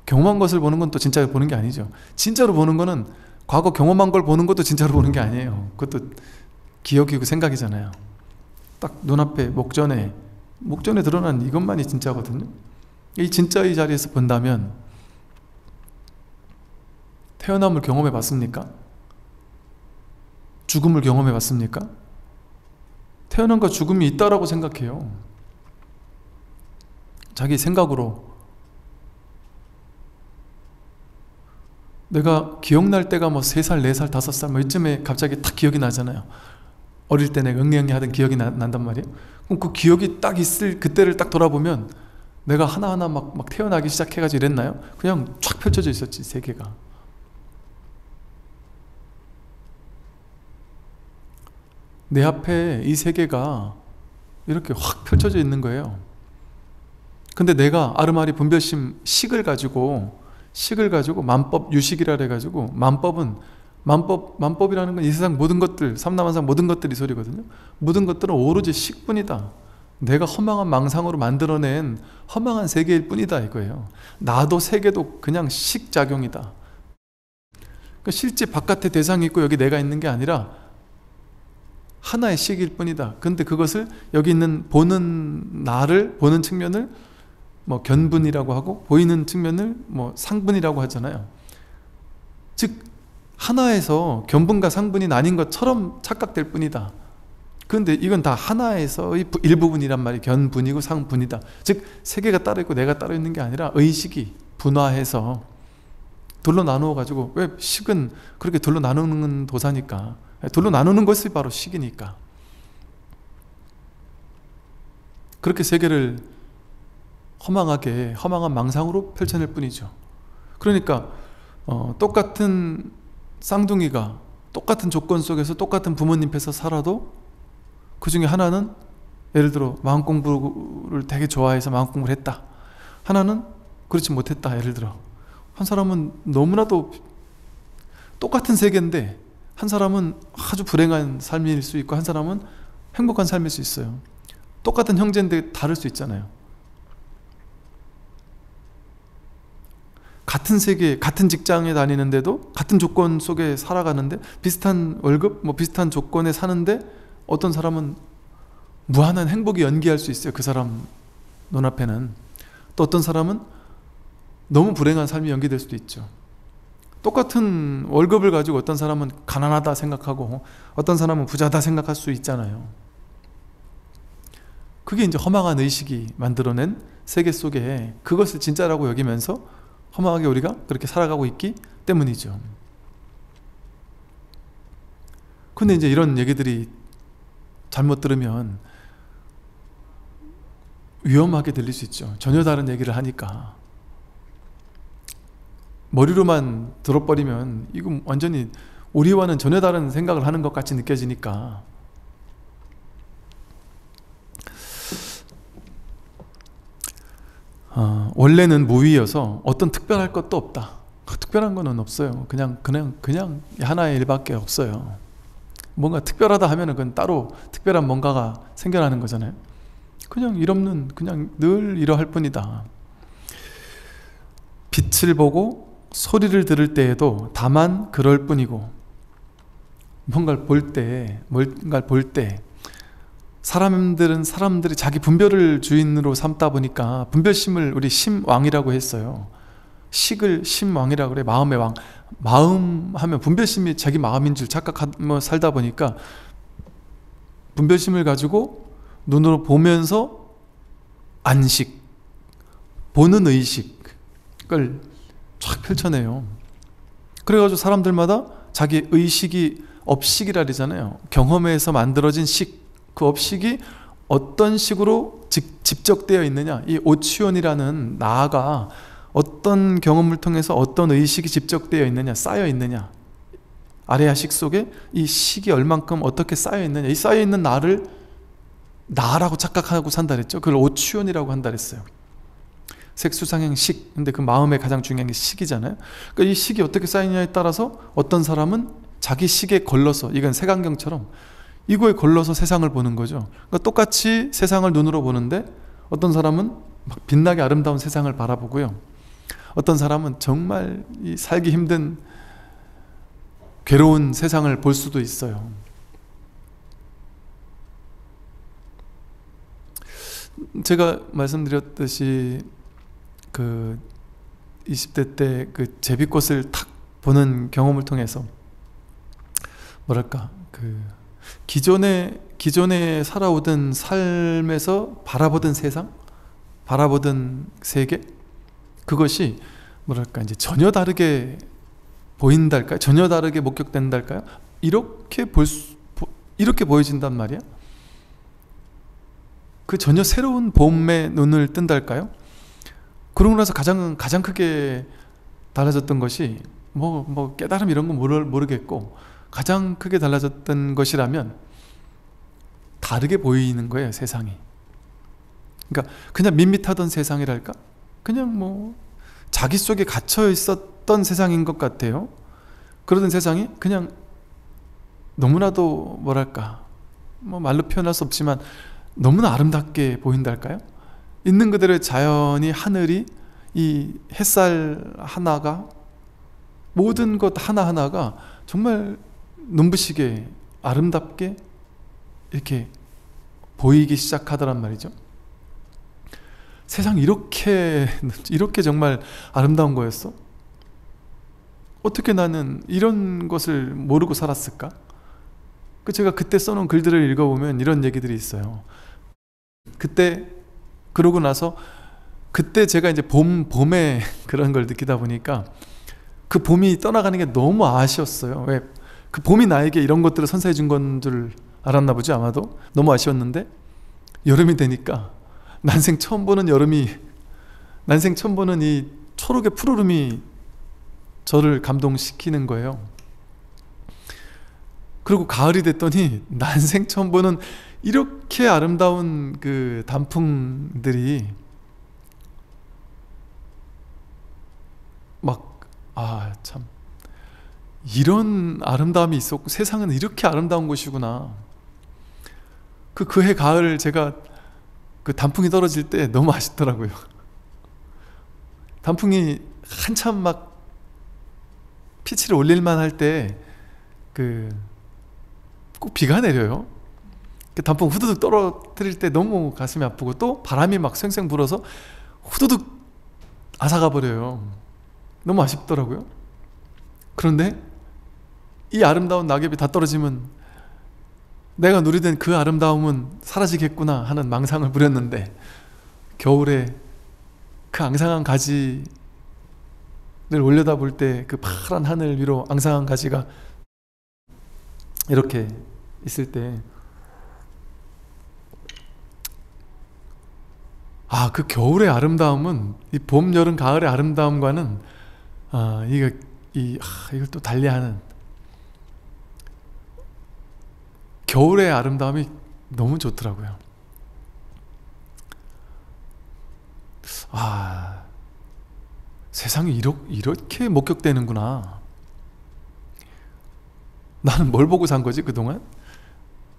경험한 것을 보는 건 또 진짜로 보는 게 아니죠. 진짜로 보는 거는 과거 경험한 걸 보는 것도 진짜로 보는 게 아니에요. 그것도 기억이고 생각이잖아요. 딱 눈앞에 목전에 드러난 이것만이 진짜거든요. 이 진짜의 자리에서 본다면, 태어남을 경험해 봤습니까? 죽음을 경험해 봤습니까? 태어남과 죽음이 있다라고 생각해요. 자기 생각으로. 내가 기억날 때가 뭐 3살, 4살, 5살 뭐 이쯤에 갑자기 딱 기억이 나잖아요. 어릴 때 내가 응애응애 하던 기억이 난단 말이에요. 그럼 그 기억이 딱 있을 그때를 딱 돌아보면 내가 하나하나 막 태어나기 시작해가지고 이랬나요? 그냥 쫙 펼쳐져 있었지, 세계가. 내 앞에 이 세계가 이렇게 확 펼쳐져 있는 거예요. 근데 내가 아르마리 분별심 식을 가지고 만법 유식이라 해가지고, 만법이라는 건 이 세상 모든 것들, 삼라만상 모든 것들이 소리거든요. 모든 것들은 오로지 식뿐이다. 내가 허망한 망상으로 만들어낸 허망한 세계일 뿐이다, 이거예요. 나도 세계도 그냥 식작용이다. 그러니까 실제 바깥에 대상이 있고 여기 내가 있는 게 아니라 하나의 식일 뿐이다. 근데 그것을 여기 있는 보는 나를, 보는 측면을 뭐 견분이라고 하고, 보이는 측면을 뭐 상분이라고 하잖아요. 즉 하나에서 견분과 상분이 나뉜 것처럼 착각될 뿐이다. 그런데 이건 다 하나에서의 일부분이란 말이에요. 견분이고 상분이다. 즉 세계가 따로 있고 내가 따로 있는 게 아니라 의식이 분화해서 둘로 나누어 가지고, 왜 식은 그렇게 둘로 나누는 도사니까, 둘로 나누는 것이 바로 식이니까. 그렇게 세계를 허망한 망상으로 펼쳐낼 뿐이죠. 그러니까 똑같은 쌍둥이가 똑같은 조건 속에서 똑같은 부모님 께서 살아도 그 중에 하나는 예를 들어 마음 공부를 되게 좋아해서 마음 공부를 했다. 하나는 그렇지 못했다. 예를 들어 한 사람은 너무나도 똑같은 세계인데 한 사람은 아주 불행한 삶일 수 있고 한 사람은 행복한 삶일 수 있어요. 똑같은 형제인데 다를 수 있잖아요. 같은 세계, 같은 직장에 다니는데도 같은 조건 속에 살아가는데 비슷한 월급, 뭐 비슷한 조건에 사는데 어떤 사람은 무한한 행복이 연기할 수 있어요. 그 사람 눈앞에는. 또 어떤 사람은 너무 불행한 삶이 연기될 수도 있죠. 똑같은 월급을 가지고 어떤 사람은 가난하다 생각하고 어떤 사람은 부자다 생각할 수 있잖아요. 그게 이제 허망한 의식이 만들어낸 세계 속에 그것을 진짜라고 여기면서 허망하게 우리가 그렇게 살아가고 있기 때문이죠. 근데 이제 이런 얘기들이 잘못 들으면 위험하게 들릴 수 있죠. 전혀 다른 얘기를 하니까. 머리로만 들어버리면 이거 완전히 우리와는 전혀 다른 생각을 하는 것 같이 느껴지니까. 원래는 무위여서 어떤 특별할 것도 없다. 특별한 거는 없어요. 그냥 하나의 일밖에 없어요. 뭔가 특별하다 하면은 그건 따로 특별한 뭔가가 생겨나는 거잖아요. 그냥 일 없는, 그냥 늘 이러할 뿐이다. 빛을 보고 소리를 들을 때에도 다만 그럴 뿐이고, 뭔가를 볼 때 사람들이 자기 분별을 주인으로 삼다 보니까 분별심을 우리 심왕이라고 했어요. 식을 심왕이라고 그래. 마음의 왕. 마음 하면 분별심이 자기 마음인 줄 착각하며 살다 보니까 분별심을 가지고 눈으로 보면서 안식, 보는 의식을 쫙 펼쳐내요. 그래가지고 사람들마다 자기 의식이 업식이라 그러잖아요. 경험에서 만들어진 식, 그 업식이 어떤 식으로 집적되어 있느냐, 이 오치원이라는 나가 어떤 경험을 통해서 어떤 의식이 집적되어 있느냐, 쌓여 있느냐, 아래야 식 속에 이 식이 얼만큼 어떻게 쌓여 있느냐, 이 쌓여 있는 나를 나라고 착각하고 산다 그랬죠. 그걸 오치원이라고 한다 그랬어요. 색수상행식. 근데 그 마음에 가장 중요한 게 식이잖아요. 그러니까 이 식이 어떻게 쌓이냐에 따라서 어떤 사람은 자기 식에 걸러서, 이건 색안경처럼 이거에 걸러서 세상을 보는 거죠. 그러니까 똑같이 세상을 눈으로 보는데 어떤 사람은 막 빛나게 아름다운 세상을 바라보고요, 어떤 사람은 정말 이 살기 힘든 괴로운 세상을 볼 수도 있어요. 제가 말씀드렸듯이 그 20대 때 그 제비꽃을 탁 보는 경험을 통해서 뭐랄까, 그 기존에 살아오던 삶에서 바라보던 세상, 바라보던 세계, 그것이 뭐랄까 이제 전혀 다르게 보인달까요? 전혀 다르게 목격된달까요? 이렇게 보여진단 말이야. 그 전혀 새로운 봄에 눈을 뜬달까요? 그러고 나서 가장 크게 달라졌던 것이 뭐 깨달음 이런 건 모르겠고, 가장 크게 달라졌던 것이라면 다르게 보이는 거예요, 세상이. 그러니까 그냥 밋밋하던 세상이랄까? 그냥 뭐 자기 속에 갇혀 있었던 세상인 것 같아요. 그러던 세상이 그냥 너무나도 뭐랄까, 뭐 말로 표현할 수 없지만 너무나 아름답게 보인달까요? 있는 그대로의 자연이, 하늘이, 이 햇살 하나가, 모든 것 하나하나가 정말 눈부시게 아름답게 이렇게 보이기 시작하더란 말이죠. 세상이 이렇게 정말 아름다운 거였어? 어떻게 나는 이런 것을 모르고 살았을까? 제가 그때 써놓은 글들을 읽어보면 이런 얘기들이 있어요. 그때, 그러고 나서 그때 제가 이제 봄에 그런 걸 느끼다 보니까 그 봄이 떠나가는 게 너무 아쉬웠어요. 왜? 그 봄이 나에게 이런 것들을 선사해 준 건 줄 알았나 보지, 아마도. 너무 아쉬웠는데 여름이 되니까 난생 처음 보는 이 초록의 푸르름이 저를 감동시키는 거예요. 그리고 가을이 됐더니 난생 처음 보는 이렇게 아름다운 그 단풍들이 막, 참, 이런 아름다움이 있었고 세상은 이렇게 아름다운 곳이구나. 그해 가을 제가 그 단풍이 떨어질 때 너무 아쉽더라고요. 단풍이 한참 막 피치를 올릴만 할 때 꼭 비가 내려요. 그 단풍 후두둑 떨어뜨릴 때 너무 가슴이 아프고, 또 바람이 막 쌩쌩 불어서 후두둑 앗아가 버려요. 너무 아쉽더라고요. 그런데 이 아름다운 낙엽이 다 떨어지면 내가 누리던 그 아름다움은 사라지겠구나 하는 망상을 부렸는데, 겨울에 그 앙상한 가지를 올려다볼 때 그 파란 하늘 위로 앙상한 가지가 이렇게 있을 때, 그 겨울의 아름다움은 이 봄, 여름, 가을의 아름다움과는 이걸 또 달리하는, 겨울의 아름다움이 너무 좋더라고요. 세상이 이렇게 목격되는구나. 나는 뭘 보고 산 거지 그동안?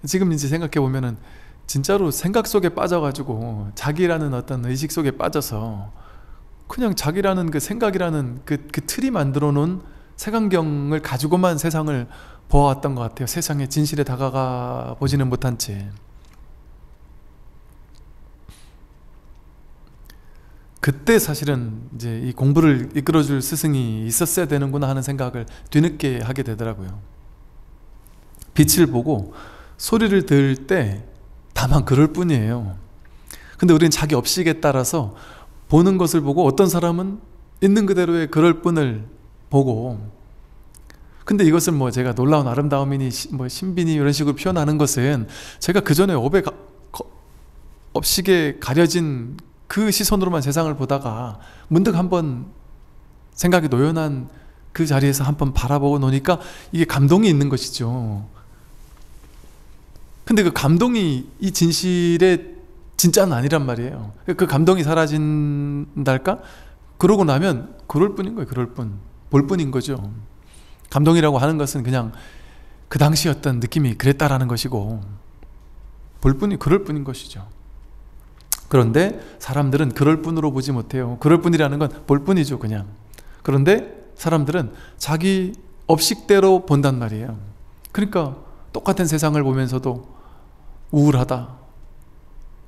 지금 이제 생각해 보면은 진짜로 생각 속에 빠져가지고, 자기라는 어떤 의식 속에 빠져서 그냥 자기라는 그 생각이라는 그 틀이 만들어 놓은 색안경을 가지고만 세상을 보아왔던 것 같아요. 세상의 진실에 다가가 보지는 못한 채. 그때 사실은 이제 이 공부를 이끌어줄 스승이 있었어야 되는구나 하는 생각을 뒤늦게 하게 되더라고요. 빛을 보고 소리를 들을 때 다만 그럴 뿐이에요. 근데 우리는 자기 업식에 따라서 보는 것을 보고, 어떤 사람은 있는 그대로의 그럴 뿐을 보고, 근데 이것을 뭐 제가 놀라운 아름다움이니 뭐 신비니 이런 식으로 표현하는 것은, 제가 그 전에 업식에 가려진 그 시선으로만 세상을 보다가 문득 한번 생각이 노연한 그 자리에서 한번 바라보고 노니까 이게 감동이 있는 것이죠. 근데 그 감동이 이 진실에 진짜는 아니란 말이에요. 그 감동이 사라진달까? 그러고 나면 그럴 뿐인 거예요. 그럴 뿐. 볼 뿐인 거죠. 감동이라고 하는 것은 그냥 그 당시 어떤 느낌이 그랬다라는 것이고, 그럴 뿐인 것이죠. 그런데 사람들은 그럴 뿐으로 보지 못해요. 그럴 뿐이라는 건 볼 뿐이죠, 그냥. 그런데 사람들은 자기 업식대로 본단 말이에요. 그러니까 똑같은 세상을 보면서도 우울하다,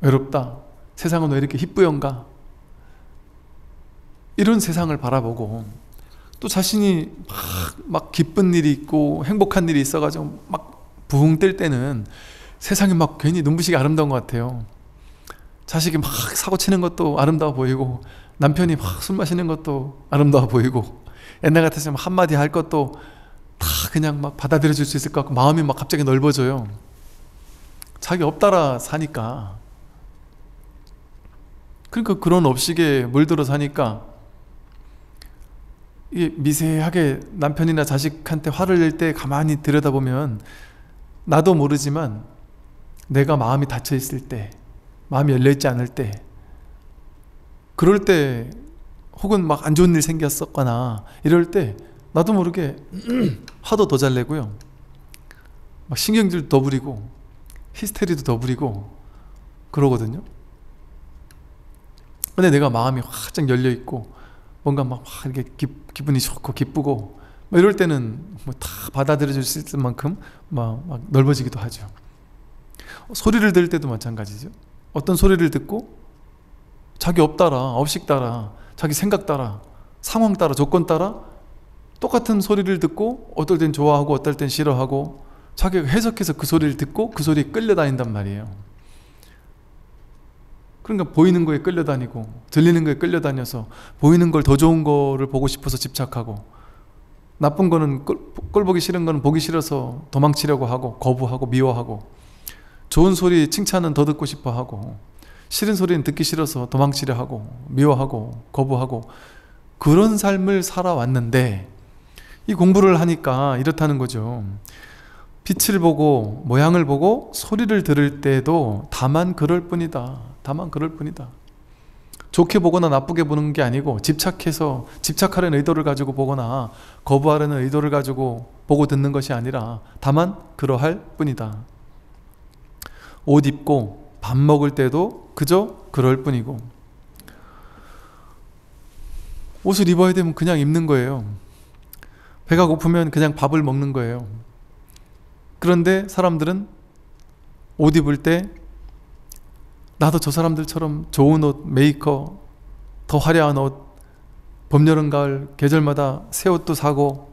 외롭다, 세상은 왜 이렇게 희뿌연가, 이런 세상을 바라보고, 또 자신이 막 기쁜 일이 있고 행복한 일이 있어가지고 막 부흥 뜰 때는 세상이 막 괜히 눈부시게 아름다운 것 같아요. 자식이 막 사고 치는 것도 아름다워 보이고, 남편이 막 술 마시는 것도 아름다워 보이고, 옛날 같았으면 한마디 할 것도 다 그냥 막 받아들여 줄 수 있을 것 같고, 마음이 막 갑자기 넓어져요. 자기 업 따라 사니까. 그러니까 그런 업식에 물들어 사니까 이게 미세하게 남편이나 자식한테 화를 낼 때 가만히 들여다보면 나도 모르지만 내가 마음이 닫혀 있을 때, 마음이 열려있지 않을 때, 그럴 때, 혹은 막 안 좋은 일 생겼었거나 이럴 때 나도 모르게 화도 더 잘 내고요, 막 신경질도 더 부리고 히스테리도 더 부리고 그러거든요. 근데 내가 마음이 활짝 열려있고 뭔가 막 이렇게 기분이 좋고 기쁘고 뭐 이럴 때는 뭐 다 받아들여 줄 수 있을 만큼 막 넓어지기도 하죠. 소리를 들을 때도 마찬가지죠. 어떤 소리를 듣고 자기 업 따라, 업식 따라, 자기 생각 따라, 상황 따라, 조건 따라 똑같은 소리를 듣고 어떨 땐 좋아하고 어떨 땐 싫어하고 자기가 해석해서 그 소리를 듣고 그 소리에 끌려다닌단 말이에요. 그러니까 보이는 거에 끌려다니고 들리는 거에 끌려다녀서 보이는 걸 더 좋은 거를 보고 싶어서 집착하고, 나쁜 거는 꼴 보기 싫은 거는 보기 싫어서 도망치려고 하고 거부하고 미워하고, 좋은 소리 칭찬은 더 듣고 싶어 하고, 싫은 소리는 듣기 싫어서 도망치려 하고 미워하고 거부하고, 그런 삶을 살아왔는데 이 공부를 하니까 이렇다는 거죠. 빛을 보고 모양을 보고 소리를 들을 때도 다만 그럴 뿐이다. 다만 그럴 뿐이다. 좋게 보거나 나쁘게 보는 게 아니고 집착하려는 의도를 가지고 보거나 거부하려는 의도를 가지고 보고 듣는 것이 아니라 다만 그러할 뿐이다. 옷 입고 밥 먹을 때도 그저 그럴 뿐이고, 옷을 입어야 되면 그냥 입는 거예요. 배가 고프면 그냥 밥을 먹는 거예요. 그런데 사람들은 옷 입을 때 나도 저 사람들처럼 좋은 옷, 메이커, 더 화려한 옷, 봄, 여름, 가을 계절마다 새 옷도 사고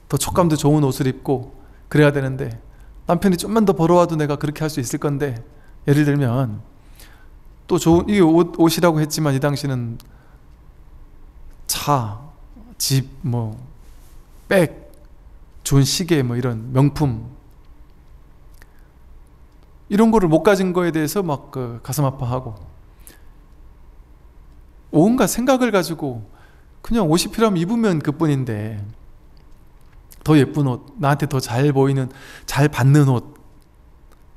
더 촉감도 좋은 옷을 입고 그래야 되는데, 남편이 좀만 더 벌어와도 내가 그렇게 할 수 있을 건데, 예를 들면 또 좋은, 이게 옷이라고 했지만 이 당시는 차, 집, 뭐 백, 좋은 시계, 뭐 이런 명품, 이런 거를 못 가진 거에 대해서 막 가슴 아파하고, 온갖 생각을 가지고 그냥 옷이 필요하면 입으면 그뿐인데, 더 예쁜 옷, 나한테 더 잘 보이는, 잘 받는 옷,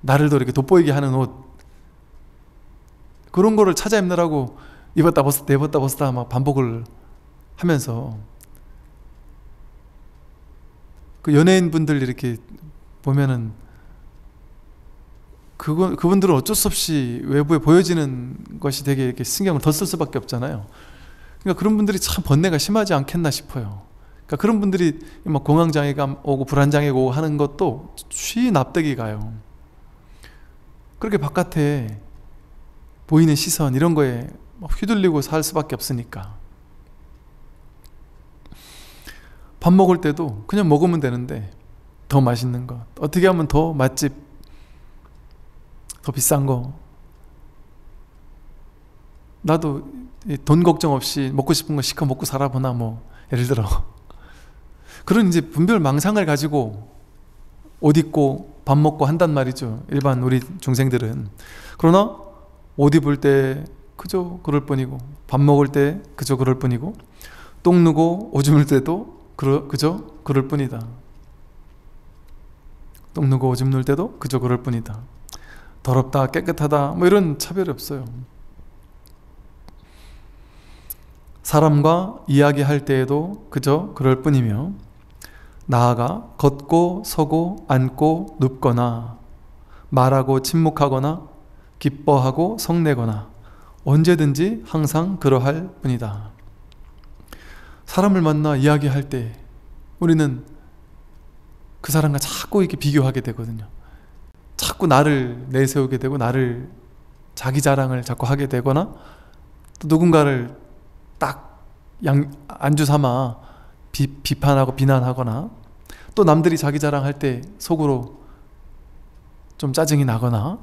나를 더 이렇게 돋보이게 하는 옷, 그런 거를 찾아 입느라고 입었다 벗었다 입었다 벗었다 막 반복을 하면서, 그 연예인분들 이렇게 보면은 그분들은 어쩔 수 없이 외부에 보여지는 것이 되게 이렇게 신경을 더 쓸 수밖에 없잖아요. 그러니까 그런 분들이 참 번뇌가 심하지 않겠나 싶어요. 그러니까 그런 분들이 막 공황장애가 오고 불안장애가 오고 하는 것도 쉬 납득이 가요. 그렇게 바깥에 보이는 시선 이런 거에 휘둘리고 살 수밖에 없으니까. 밥 먹을 때도 그냥 먹으면 되는데 더 맛있는 것, 어떻게 하면 더 맛집, 더 비싼 거, 나도 돈 걱정 없이 먹고 싶은 거 시켜 먹고 살아보나, 뭐 예를 들어 그런 이제 분별 망상을 가지고 옷 입고 밥 먹고 한단 말이죠, 일반 우리 중생들은. 그러나 옷 입을 때 그저 그럴 뿐이고, 밥 먹을 때 그저 그럴 뿐이고, 똥 누고 오줌 눌 때도 그저 그럴 뿐이다. 똥 누고 오줌 눌 때도 그저 그럴 뿐이다. 더럽다 깨끗하다 뭐 이런 차별이 없어요. 사람과 이야기할 때에도 그저 그럴 뿐이며, 나아가 걷고 서고 앉고 눕거나 말하고 침묵하거나 기뻐하고 성내거나 언제든지 항상 그러할 뿐이다. 사람을 만나 이야기할 때 우리는 그 사람과 자꾸 이렇게 비교하게 되거든요. 자꾸 나를 내세우게 되고 나를 자기 자랑을 자꾸 하게 되거나, 또 누군가를 딱 안주 삼아 비판하고 비난하거나, 또 남들이 자기 자랑할 때 속으로 좀 짜증이 나거나,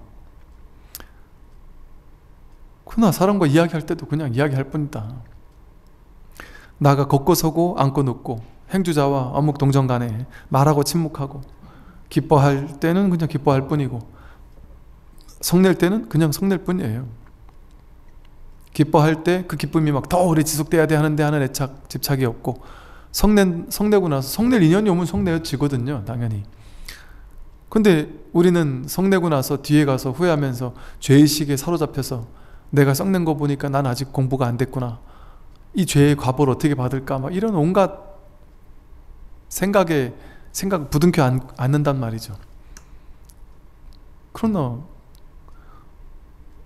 그러나 사람과 이야기할 때도 그냥 이야기할 뿐이다. 나가 걷고 서고 앉고 눕고 행주자와 어묵 동정 간에 말하고 침묵하고, 기뻐할 때는 그냥 기뻐할 뿐이고 성낼 때는 그냥 성낼 뿐이에요. 기뻐할 때 그 기쁨이 막 더 오래 지속돼야 돼 하는데 하는 애착 집착이 없고, 성내고 나서 성낼 인연이 오면 성내어지거든요, 당연히. 근데 우리는 성내고 나서 뒤에 가서 후회하면서 죄의식에 사로잡혀서 내가 썩낸 거 보니까 난 아직 공부가 안 됐구나, 이 죄의 과보를 어떻게 받을까, 막 이런 온갖 생각 부둥켜 안는단 말이죠. 그러나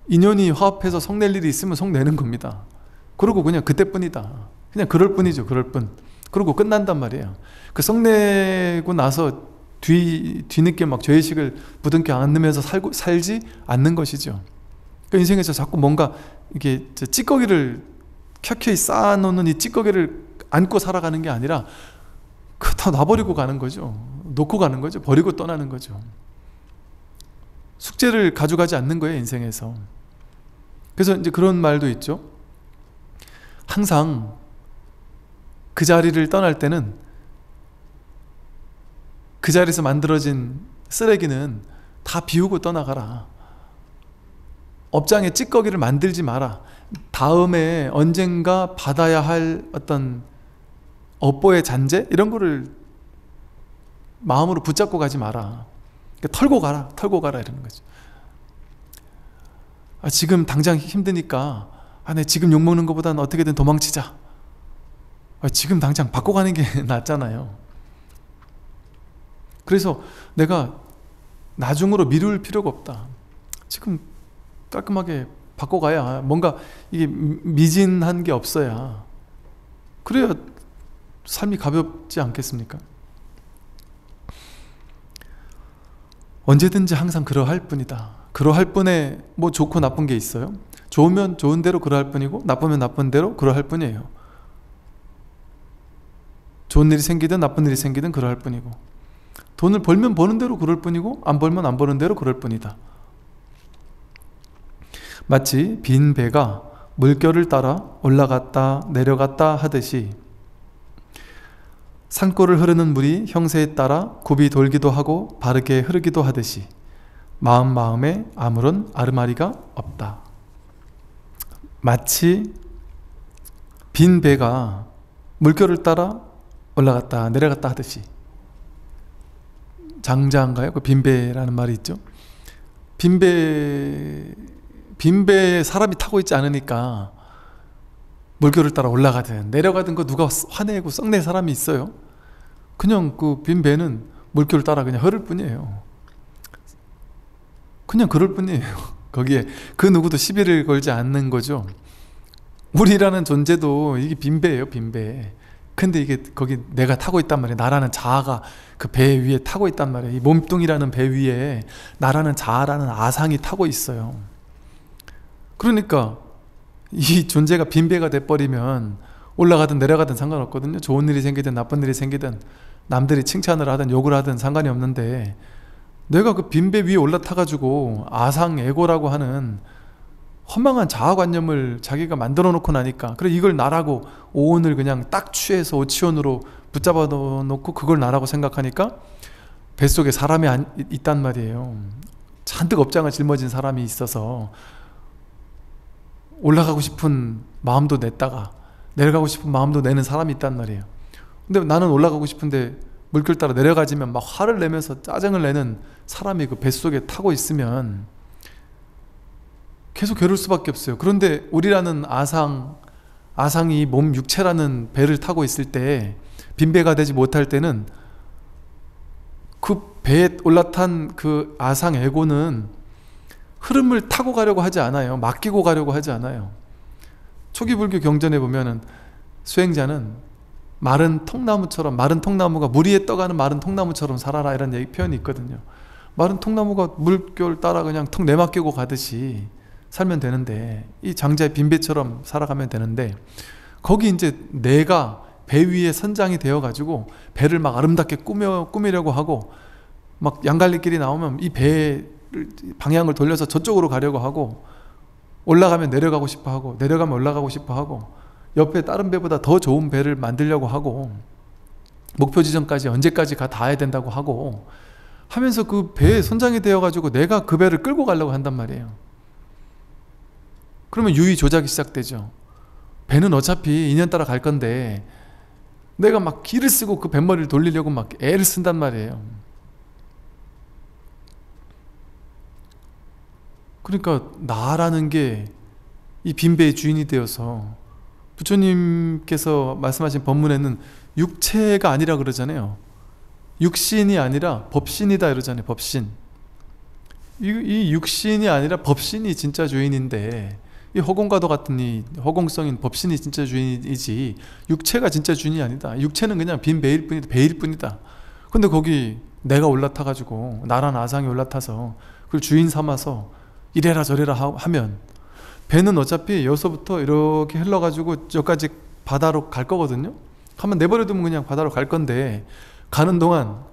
인연이 화합해서 성낼 일이 있으면 성내는 겁니다. 그리고 그냥 그때뿐이다. 그냥 그럴 뿐이죠. 그럴 뿐. 그리고 끝난단 말이에요. 그 성내고 나서 뒤늦게 막 죄의식을 부둥켜 안으면서 살지 않는 것이죠. 그 인생에서 자꾸 뭔가 이게 찌꺼기를 켜켜이 쌓아놓는 이 찌꺼기를 안고 살아가는 게 아니라 그 다 놔버리고 가는 거죠. 놓고 가는 거죠. 버리고 떠나는 거죠. 숙제를 가져가지 않는 거예요, 인생에서. 그래서 이제 그런 말도 있죠. 항상 그 자리를 떠날 때는 그 자리에서 만들어진 쓰레기는 다 비우고 떠나가라. 업장에 찌꺼기를 만들지 마라. 다음에 언젠가 받아야 할 어떤 업보의 잔재? 이런 거를 마음으로 붙잡고 가지 마라. 털고 가라 이러는 거죠. 지금 당장 힘드니까 내 지금 욕먹는 것보다는 어떻게든 도망치자. 지금 당장 바꿔가는 게 낫잖아요. 그래서 내가 나중으로 미룰 필요가 없다. 지금 깔끔하게 바꿔가야, 뭔가 이게 미진한 게 없어야, 그래야 삶이 가볍지 않겠습니까? 언제든지 항상 그러할 뿐이다. 그러할 뿐에 뭐 좋고 나쁜 게 있어요? 좋으면 좋은 대로 그러할 뿐이고, 나쁘면 나쁜 대로 그러할 뿐이에요. 좋은 일이 생기든 나쁜 일이 생기든 그러할 뿐이고, 돈을 벌면 버는 대로 그럴 뿐이고, 안 벌면 안 버는 대로 그럴 뿐이다. 마치 빈 배가 물결을 따라 올라갔다 내려갔다 하듯이, 산골을 흐르는 물이 형세에 따라 굽이 돌기도 하고 바르게 흐르기도 하듯이 마음에 아무런 아르마리가 없다. 마치 빈 배가 물결을 따라 올라갔다 내려갔다 하듯이, 장자인가요? 그 빈배라는 말이 있죠. 빈배에 사람이 타고 있지 않으니까 물결을 따라 올라가든 내려가든 그 누가 화내고 썩낼 사람이 있어요? 그냥 그 빈배는 물결을 따라 그냥 흐를 뿐이에요. 그냥 그럴 뿐이에요. 거기에 그 누구도 시비를 걸지 않는 거죠. 우리라는 존재도 이게 빈배예요, 빈배. 근데 이게 거기 내가 타고 있단 말이에요. 나라는 자아가 그 배 위에 타고 있단 말이에요. 이 몸뚱이라는 배 위에 나라는 자아라는 아상이 타고 있어요. 그러니까 이 존재가 빈배가 돼버리면 올라가든 내려가든 상관없거든요. 좋은 일이 생기든 나쁜 일이 생기든 남들이 칭찬을 하든 욕을 하든 상관이 없는데, 내가 그 빈배 위에 올라타가지고 아상 에고라고 하는 허망한 자아관념을 자기가 만들어 놓고 나니까, 그래 이걸 나라고 오온을 그냥 딱 취해서 오치온으로 붙잡아 놓고 그걸 나라고 생각하니까 뱃속에 사람이 있단 말이에요. 잔뜩 업장을 짊어진 사람이 있어서 올라가고 싶은 마음도 냈다가 내려가고 싶은 마음도 내는 사람이 있단 말이에요. 근데 나는 올라가고 싶은데 물결 따라 내려가지면 막 화를 내면서 짜증을 내는 사람이 그 뱃속에 타고 있으면 계속 괴로울 수밖에 없어요. 그런데 우리라는 아상이 몸 육체라는 배를 타고 있을 때, 빈배가 되지 못할 때는 그 배에 올라탄 그 아상 에고는 흐름을 타고 가려고 하지 않아요. 맡기고 가려고 하지 않아요. 초기 불교 경전에 보면은 수행자는 마른 통나무처럼, 마른 통나무가 물 위에 떠가는 마른 통나무처럼 살아라, 이런 표현이 있거든요. 마른 통나무가 물결 따라 그냥 턱 내맡기고 가듯이 살면 되는데, 이 장자의 빈배처럼 살아가면 되는데, 거기 이제 내가 배 위에 선장이 되어 가지고 배를 막 아름답게 꾸미려고 하고, 막 양갈래길이 나오면 이 배의 방향을 돌려서 저쪽으로 가려고 하고, 올라가면 내려가고 싶어 하고, 내려가면 올라가고 싶어 하고, 옆에 다른 배보다 더 좋은 배를 만들려고 하고, 목표 지점까지 언제까지 닿아야 된다고 하고 하면서 그 배의 선장이 되어 가지고 내가 그 배를 끌고 가려고 한단 말이에요. 그러면 유의 조작이 시작되죠. 배는 어차피 인연 따라 갈 건데 내가 막 기를 쓰고 그 뱃머리를 돌리려고 막 애를 쓴단 말이에요. 그러니까 나라는 게 이 빈배의 주인이 되어서, 부처님께서 말씀하신 법문에는 육체가 아니라 그러잖아요. 육신이 아니라 법신이다 이러잖아요. 법신. 이 육신이 아니라 법신이 진짜 주인인데, 이 허공과도 같은 이 허공성인 법신이 진짜 주인이지 육체가 진짜 주인이 아니다. 육체는 그냥 빈 배일 뿐이다. 배일 뿐이다. 근데 거기 내가 올라타 가지고, 나란 아상이 올라타서 그걸 주인 삼아서 이래라 저래라 하면, 배는 어차피 여기서부터 이렇게 흘러가지고 저까지 바다로 갈 거거든요. 한번 내버려두면 그냥 바다로 갈 건데, 가는 동안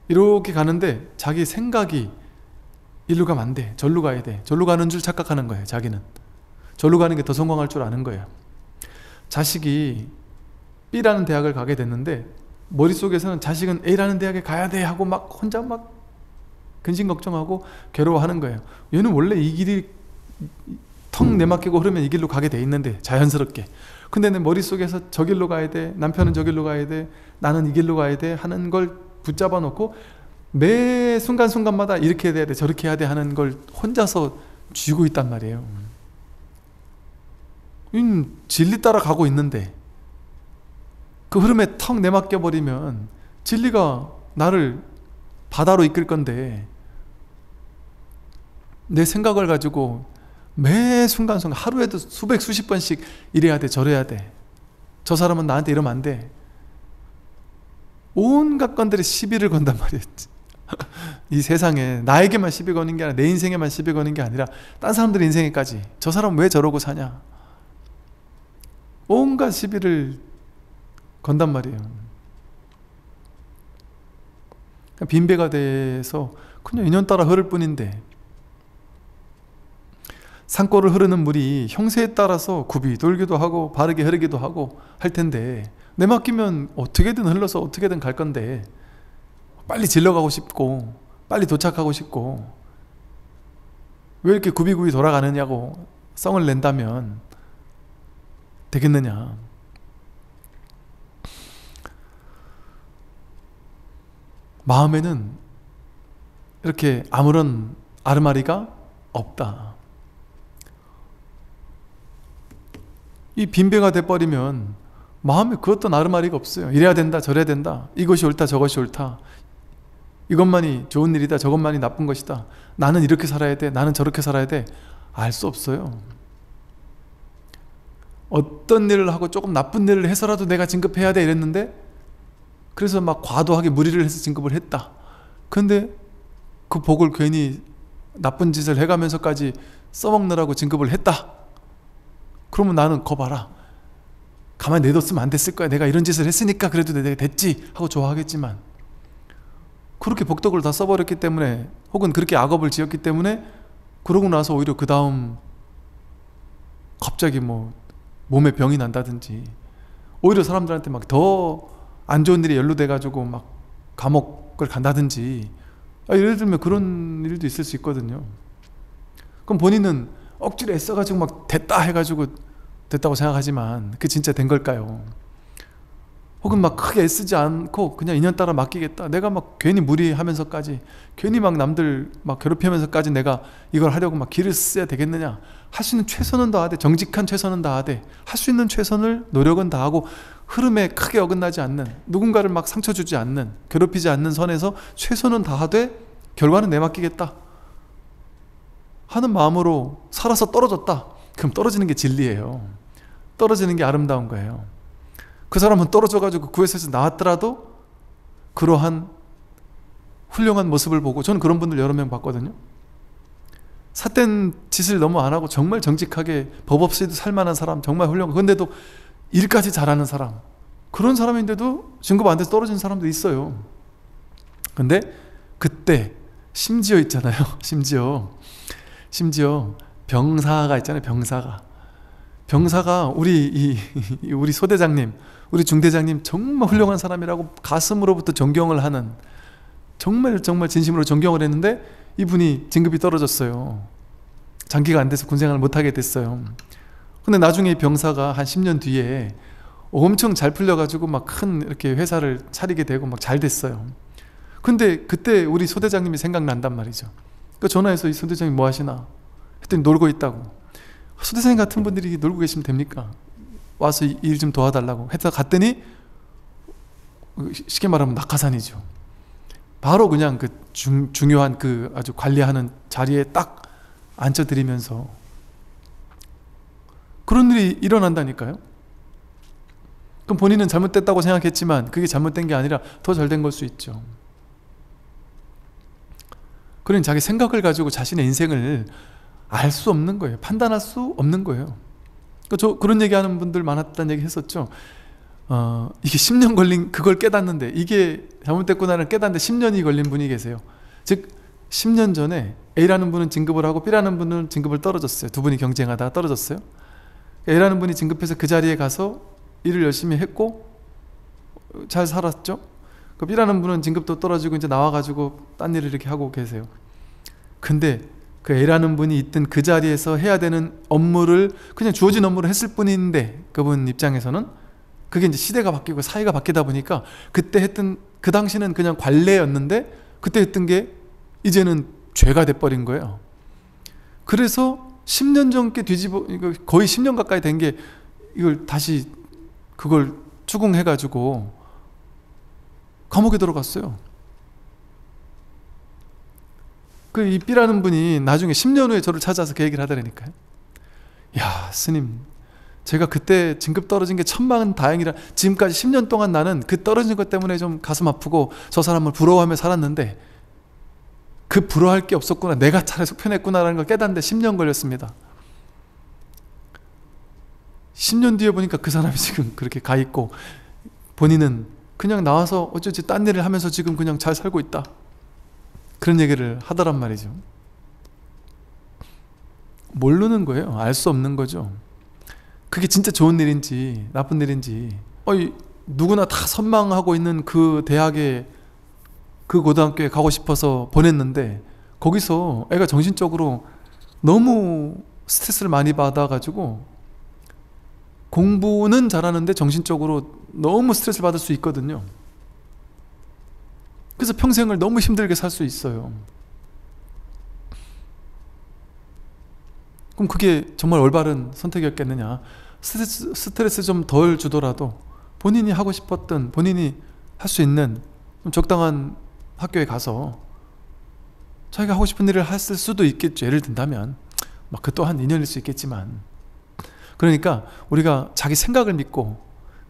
이렇게 가는데 자기 생각이 일로 가면 안 돼, 절로 가야 돼, 절로 가는 줄 착각하는 거예요. 자기는 절로 가는 게 더 성공할 줄 아는 거예요. 자식이 B라는 대학을 가게 됐는데 머릿속에서는 자식은 A라는 대학에 가야 돼 하고 막 혼자 막 근심 걱정하고 괴로워하는 거예요. 얘는 원래 이 길이 턱 내맡기고 흐르면 이 길로 가게 돼 있는데, 자연스럽게. 근데 내 머릿속에서 저 길로 가야 돼, 남편은 저 길로 가야 돼, 나는 이 길로 가야 돼 하는 걸 붙잡아 놓고 매 순간순간마다 이렇게 해야 돼 저렇게 해야 돼 하는 걸 혼자서 쥐고 있단 말이에요. 진리 따라 가고 있는데 그 흐름에 턱 내맡겨 버리면 진리가 나를 바다로 이끌 건데, 내 생각을 가지고 매 순간순간 하루에도 수백 수십 번씩 이래야 돼 저래야 돼, 저 사람은 나한테 이러면 안 돼, 온갖 건들이 시비를 건단 말이에요. 이 세상에 나에게만 시비 거는 게 아니라, 내 인생에만 시비 거는 게 아니라 딴 사람들 인생에까지, 저 사람 왜 저러고 사냐, 온갖 시비를 건단 말이에요. 빈배가 돼서 그냥 인연 따라 흐를 뿐인데, 산골을 흐르는 물이 형세에 따라서 굽이 돌기도 하고 바르게 흐르기도 하고 할 텐데, 내 맡기면 어떻게든 흘러서 어떻게든 갈 건데, 빨리 질러가고 싶고 빨리 도착하고 싶고 왜 이렇게 굽이굽이 돌아가느냐고 성을 낸다면 되겠느냐. 마음에는 이렇게 아무런 아르마리가 없다. 이 빈배가 돼버리면 마음에 그 어떤 아르마리가 없어요. 이래야 된다 저래야 된다, 이것이 옳다 저것이 옳다, 이것만이 좋은 일이다 저것만이 나쁜 것이다, 나는 이렇게 살아야 돼 나는 저렇게 살아야 돼, 알 수 없어요. 어떤 일을 하고 조금 나쁜 일을 해서라도 내가 진급해야 돼 이랬는데, 그래서 막 과도하게 무리를 해서 진급을 했다. 근데 그 복을 괜히 나쁜 짓을 해가면서까지 써먹느라고 진급을 했다. 그러면 나는 거 봐라, 가만히 내뒀으면 안 됐을 거야, 내가 이런 짓을 했으니까 그래도 내가 됐지 하고 좋아하겠지만, 그렇게 복덕을 다 써버렸기 때문에, 혹은 그렇게 악업을 지었기 때문에, 그러고 나서 오히려 그 다음 갑자기 뭐 몸에 병이 난다든지, 오히려 사람들한테 막 더 안 좋은 일에 연루돼 가지고 막 감옥을 간다든지, 예를 들면 그런 일도 있을 수 있거든요. 그럼 본인은 억지로 애써가지고 막 됐다 해가지고 됐다고 생각하지만 그게 진짜 된 걸까요? 혹은 막 크게 애쓰지 않고 그냥 인연 따라 맡기겠다. 내가 막 괜히 무리하면서까지, 괜히 막 남들 막 괴롭히면서까지 내가 이걸 하려고 막 기를 써야 되겠느냐. 할 수 있는 최선은 다하되, 정직한 최선은 다하되, 할 수 있는 최선을, 노력은 다하고, 흐름에 크게 어긋나지 않는, 누군가를 막 상처 주지 않는, 괴롭히지 않는 선에서 최선은 다하되 결과는 내맡기겠다 하는 마음으로 살아서 떨어졌다. 그럼 떨어지는 게 진리예요. 떨어지는 게 아름다운 거예요. 그 사람은 떨어져가지고 구에서 나왔더라도 그러한 훌륭한 모습을 보고, 저는 그런 분들 여러 명 봤거든요. 삿된 짓을 너무 안 하고 정말 정직하게 법 없이도 살만한 사람, 정말 훌륭한, 그런데도 일까지 잘하는 사람, 그런 사람인데도 진급 안 돼서 떨어진 사람도 있어요. 근데 그때 심지어 있잖아요. 심지어 병사가 있잖아요. 병사가 우리 소대장님, 우리 중대장님 정말 훌륭한 사람이라고 가슴으로부터 존경을 하는, 정말 진심으로 존경을 했는데 이분이 진급이 떨어졌어요. 장기가 안 돼서 군생활을 못하게 됐어요. 근데 나중에 이 병사가 한 10년 뒤에 엄청 잘 풀려가지고 막 큰 이렇게 회사를 차리게 되고 막 잘 됐어요. 근데 그때 우리 소대장님이 생각난단 말이죠. 그 전화해서 이 소대장님 뭐 하시나 했더니 놀고 있다고. 소대장님 같은 분들이 놀고 계시면 됩니까? 와서 일 좀 도와달라고 해서 갔더니 쉽게 말하면 낙하산이죠. 바로 그냥 그 중요한 그 아주 관리하는 자리에 딱 앉혀드리면서 그런 일이 일어난다니까요. 그럼 본인은 잘못됐다고 생각했지만 그게 잘못된 게 아니라 더 잘된 걸 수 있죠. 그러니 자기 생각을 가지고 자신의 인생을 알 수 없는 거예요. 판단할 수 없는 거예요. 저 그런 얘기하는 분들 많았다는 얘기 했었죠. 이게 10년 걸린 그걸 깨닫는데, 이게 잘못됐구나를 깨닫는데 10년이 걸린 분이 계세요. 즉 10년 전에 A라는 분은 진급을 하고 B라는 분은 진급을 떨어졌어요. 두 분이 경쟁하다가 떨어졌어요. A라는 분이 진급해서 그 자리에 가서 일을 열심히 했고 잘 살았죠. 그 B라는 분은 진급도 떨어지고 이제 나와가지고 딴 일을 이렇게 하고 계세요. 근데 그 A라는 분이 있던 그 자리에서 해야 되는 업무를 그냥 주어진 업무를 했을 뿐인데, 그분 입장에서는 그게 이제 시대가 바뀌고 사회가 바뀌다 보니까 그때 했던, 그 당시는 그냥 관례였는데 그때 했던 게 이제는 죄가 돼버린 거예요. 그래서 10년 전께 뒤집어, 거의 10년 가까이 된 게 이걸 다시 그걸 추궁해가지고 감옥에 들어갔어요. 그 이 B라는 분이 나중에 10년 후에 저를 찾아서 그 얘기를 하더라니까요. 야, 스님, 제가 그때 진급 떨어진 게 천만 다행이라, 지금까지 10년 동안 나는 그 떨어진 것 때문에 좀 가슴 아프고 저 사람을 부러워하며 살았는데 그 부러워할 게 없었구나, 내가 차라리 속편했구나라는 걸 깨닫는데 10년 걸렸습니다. 10년 뒤에 보니까 그 사람이 지금 그렇게 가 있고 본인은 그냥 나와서 어쩌지 딴 일을 하면서 지금 그냥 잘 살고 있다, 그런 얘기를 하더란 말이죠. 모르는 거예요. 알 수 없는 거죠. 그게 진짜 좋은 일인지 나쁜 일인지. 누구나 다 선망하고 있는 그 대학에, 그 고등학교에 가고 싶어서 보냈는데 거기서 애가 정신적으로 너무 스트레스를 많이 받아가지고, 공부는 잘하는데 정신적으로 너무 스트레스를 받을 수 있거든요. 그래서 평생을 너무 힘들게 살 수 있어요. 그럼 그게 정말 올바른 선택이었겠느냐. 스트레스 좀 덜 주더라도 본인이 하고 싶었던, 본인이 할 수 있는 좀 적당한 학교에 가서 자기가 하고 싶은 일을 했을 수도 있겠죠. 예를 든다면 막 그 또한 인연일 수 있겠지만, 그러니까 우리가 자기 생각을 믿고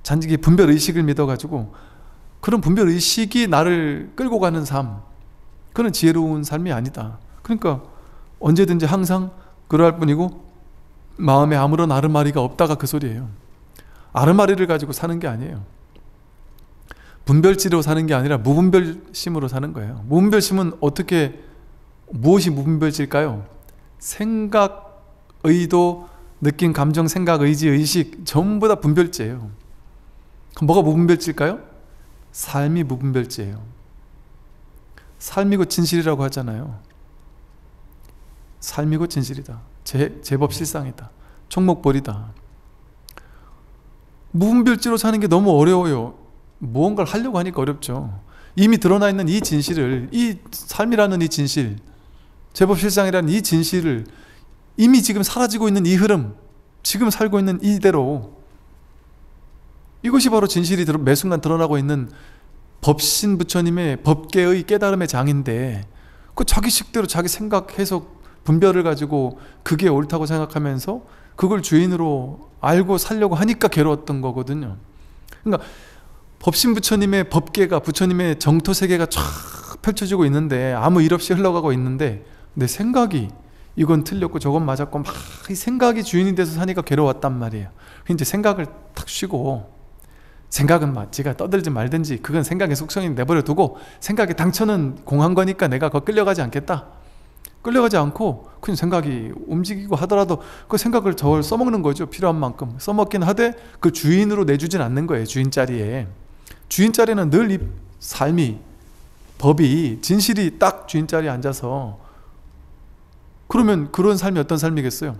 자기 분별의식을 믿어가지고 그런 분별의식이 나를 끌고 가는 삶, 그런 지혜로운 삶이 아니다. 그러니까 언제든지 항상 그러할 뿐이고 마음에 아무런 아르마리가 없다가 그 소리예요. 아르마리를 가지고 사는 게 아니에요. 분별지로 사는 게 아니라 무분별심으로 사는 거예요. 무분별심은 어떻게, 무엇이 무분별지일까요? 생각, 의도, 느낌, 감정, 생각, 의지, 의식 전부 다 분별지예요. 그럼 뭐가 무분별지일까요? 삶이 무분별지예요. 삶이고 진실이라고 하잖아요. 삶이고 진실이다. 제법 실상이다. 총목벌이다. 무분별지로 사는 게 너무 어려워요. 무언가를 하려고 하니까 어렵죠. 이미 드러나 있는 이 진실을, 이 삶이라는 이 진실, 제법 실상이라는 이 진실을, 이미 지금 사라지고 있는 이 흐름, 지금 살고 있는 이대로, 이것이 바로 진실이 매 순간 드러나고 있는 법신 부처님의 법계의 깨달음의 장인데, 그 자기 식대로 자기 생각, 해석, 분별을 가지고 그게 옳다고 생각하면서 그걸 주인으로 알고 살려고 하니까 괴로웠던 거거든요. 그러니까 법신 부처님의 법계가, 부처님의 정토 세계가 쫙 펼쳐지고 있는데, 아무 일 없이 흘러가고 있는데, 내 생각이 이건 틀렸고 저건 맞았고 막 이 생각이 주인이 돼서 사니까 괴로웠단 말이에요. 이제 생각을 탁 쉬고, 생각은 맞지가 떠들지 말든지 그건 생각의 속성이 내버려 두고, 생각의 당처는 공한 거니까 내가 그거 끌려가지 않겠다. 끌려가지 않고 그냥 생각이 움직이고 하더라도 그 생각을 저걸 써먹는 거죠. 필요한 만큼 써먹긴 하되 그 주인으로 내주진 않는 거예요. 주인 자리에. 주인 자리는 늘 이 삶이, 법이, 진실이 딱 주인 자리에 앉아서, 그러면 그런 삶이 어떤 삶이겠어요?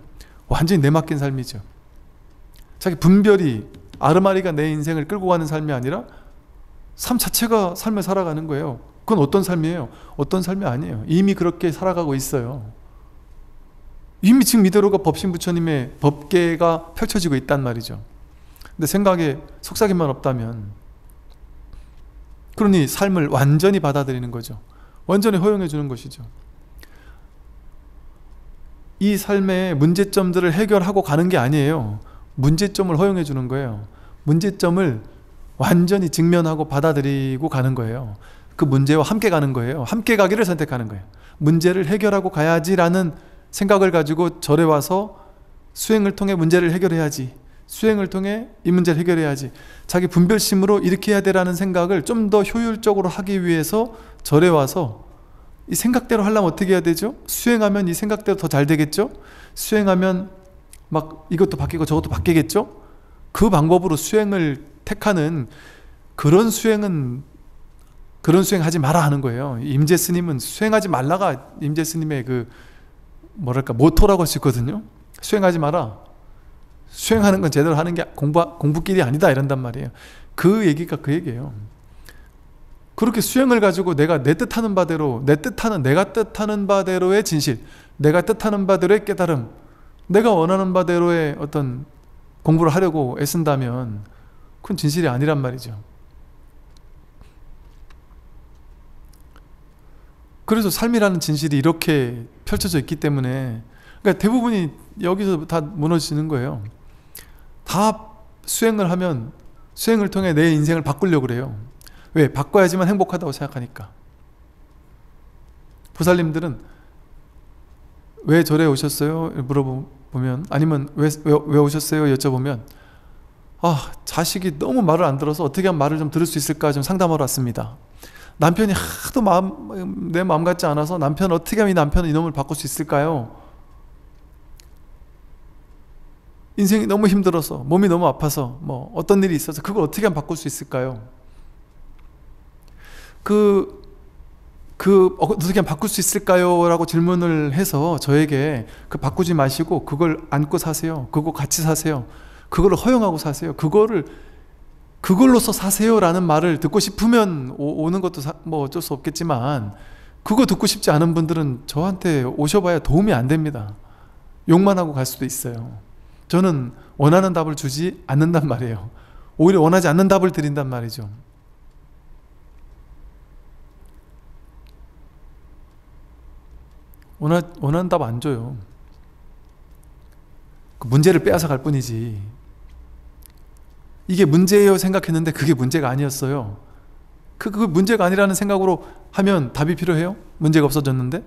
완전히 내맡긴 삶이죠. 자기 분별이, 아르마리가 내 인생을 끌고 가는 삶이 아니라 삶 자체가 삶을 살아가는 거예요. 그건 어떤 삶이에요? 어떤 삶이 아니에요. 이미 그렇게 살아가고 있어요. 이미 지금 이대로가 법신 부처님의 법계가 펼쳐지고 있단 말이죠. 근데 생각에 속삭임만 없다면, 그러니 삶을 완전히 받아들이는 거죠. 완전히 허용해 주는 것이죠. 이 삶의 문제점들을 해결하고 가는 게 아니에요. 문제점을 허용해 주는 거예요. 문제점을 완전히 직면하고 받아들이고 가는 거예요. 그 문제와 함께 가는 거예요. 함께 가기를 선택하는 거예요. 문제를 해결하고 가야지라는 생각을 가지고 절에 와서 수행을 통해 문제를 해결해야지, 수행을 통해 이 문제를 해결해야지, 자기 분별심으로 이렇게 해야 되라는 생각을 좀 더 효율적으로 하기 위해서 절에 와서 이 생각대로 하려면 어떻게 해야 되죠? 수행하면 이 생각대로 더 잘 되겠죠? 수행하면 막 이것도 바뀌고 저것도 바뀌겠죠? 그 방법으로 수행을 택하는 그런 수행은, 그런 수행하지 마라 하는 거예요. 임재 스님은 수행하지 말라가 임재 스님의 그 뭐랄까 모토라고 할 수 있거든요. 수행하지 마라. 수행하는 건 제대로 하는 게 공부길이 아니다 이런단 말이에요. 그 얘기가 그 얘기예요. 그렇게 수행을 가지고 내가 내 뜻하는 바대로, 내가 뜻하는 바대로의 진실, 내가 뜻하는 바대로의 깨달음, 내가 원하는 바대로의 어떤 공부를 하려고 애쓴다면 그건 진실이 아니란 말이죠. 그래서 삶이라는 진실이 이렇게 펼쳐져 있기 때문에, 그러니까 대부분이 여기서 다 무너지는 거예요. 다 수행을 하면, 수행을 통해 내 인생을 바꾸려고 그래요. 왜? 바꿔야지만 행복하다고 생각하니까. 보살님들은 왜 절에 오셨어요? 물어보면, 아니면 왜 오셨어요? 여쭤보면, 자식이 너무 말을 안 들어서 어떻게 하면 말을 좀 들을 수 있을까 좀 상담하러 왔습니다. 남편이 하도 내 마음 같지 않아서 남편 어떻게 하면 이 남편은 이놈을 바꿀 수 있을까요? 인생이 너무 힘들어서, 몸이 너무 아파서, 뭐 어떤 일이 있어서 그걸 어떻게 하면 바꿀 수 있을까요? 어떻게 하면 바꿀 수 있을까요? 라고 질문을 해서 저에게 그 바꾸지 마시고 그걸 안고 사세요. 그거 같이 사세요. 그걸 허용하고 사세요. 그걸로서 사세요 라는 말을 듣고 싶으면 오는 것도 뭐 어쩔 수 없겠지만, 그거 듣고 싶지 않은 분들은 저한테 오셔봐야 도움이 안 됩니다. 욕만 하고 갈 수도 있어요. 저는 원하는 답을 주지 않는단 말이에요. 오히려 원하지 않는 답을 드린단 말이죠. 원하는 답 안 줘요. 그 문제를 빼앗아 갈 뿐이지. 이게 문제예요 생각했는데 그게 문제가 아니었어요. 그 문제가 아니라는 생각으로 하면 답이 필요해요? 문제가 없어졌는데?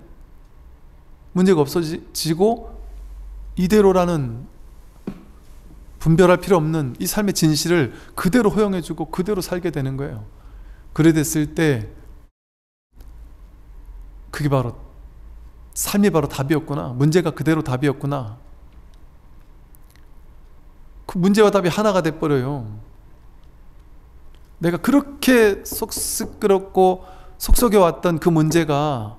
문제가 없어지고 이대로라는 분별할 필요 없는 이 삶의 진실을 그대로 허용해주고 그대로 살게 되는 거예요. 그래 됐을 때 그게 바로 삶이 바로 답이었구나. 문제가 그대로 답이었구나. 그 문제와 답이 하나가 돼버려요. 내가 그렇게 쏙스끄럽고 속썩여왔던 그 문제가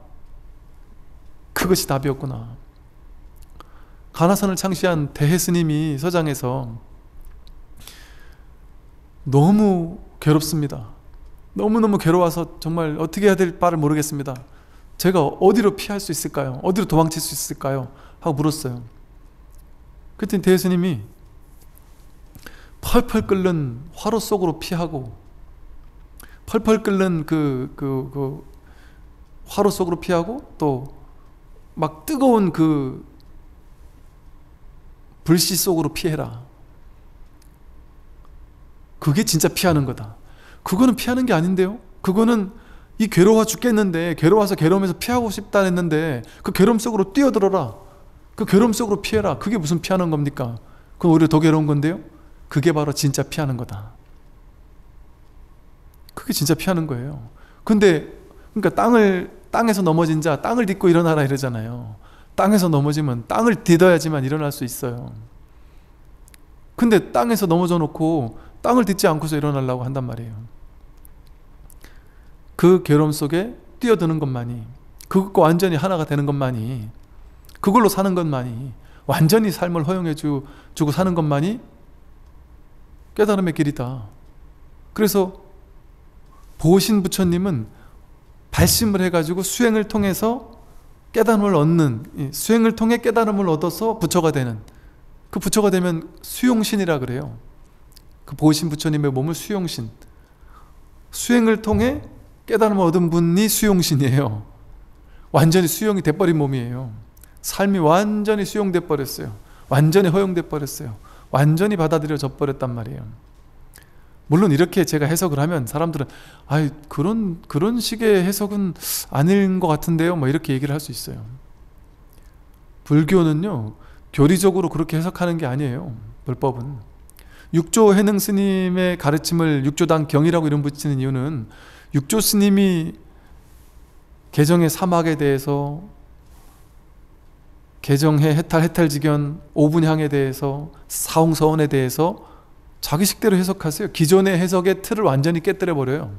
그것이 답이었구나. 가나선을 창시한 대해스님이 서장에서 너무 괴롭습니다. 너무너무 괴로워서 정말 어떻게 해야 될 바를 모르겠습니다. 제가 어디로 피할 수 있을까요? 어디로 도망칠 수 있을까요? 하고 물었어요. 그랬더니 대예수님이 펄펄 끓는 화로 속으로 피하고, 펄펄 끓는 그 화로 속으로 피하고, 또 막 뜨거운 그 불씨 속으로 피해라. 그게 진짜 피하는 거다. 그거는 피하는 게 아닌데요? 그거는 이 괴로워 죽겠는데, 괴로워서 괴로움에서 피하고 싶다 했는데 그 괴로움 속으로 뛰어들어라. 그 괴로움 속으로 피해라. 그게 무슨 피하는 겁니까? 그건 오히려 더 괴로운 건데요? 그게 바로 진짜 피하는 거다. 그게 진짜 피하는 거예요. 근데 그러니까 땅에서 넘어진 자 땅을 딛고 일어나라 이러잖아요. 땅에서 넘어지면 땅을 딛어야지만 일어날 수 있어요. 근데 땅에서 넘어져 놓고 땅을 딛지 않고서 일어나려고 한단 말이에요. 그 괴로움 속에 뛰어드는 것만이, 그것과 완전히 하나가 되는 것만이, 그걸로 사는 것만이, 완전히 삶을 허용해 주고 사는 것만이 깨달음의 길이다. 그래서 보신 부처님은 발심을 해가지고 수행을 통해서 깨달음을 얻는, 수행을 통해 깨달음을 얻어서 부처가 되는, 그 부처가 되면 수용신이라 그래요. 그 보신 부처님의 몸을 수용신, 수행을 통해 깨달음을 얻은 분이 수용신이에요. 완전히 수용이 돼버린 몸이에요. 삶이 완전히 수용돼 버렸어요. 완전히 허용돼 버렸어요. 완전히 받아들여져 버렸단 말이에요. 물론 이렇게 제가 해석을 하면 사람들은 아이 그런 식의 해석은 아닌 것 같은데요, 뭐 이렇게 얘기를 할 수 있어요. 불교는요 교리적으로 그렇게 해석하는 게 아니에요. 불법은 육조 해능 스님의 가르침을 육조당 경이라고 이름 붙이는 이유는, 육조 스님이 개정의 사막에 대해서, 개정해 해탈지견 오분향에 대해서, 사홍서원에 대해서 자기 식대로 해석하세요. 기존의 해석의 틀을 완전히 깨뜨려 버려요.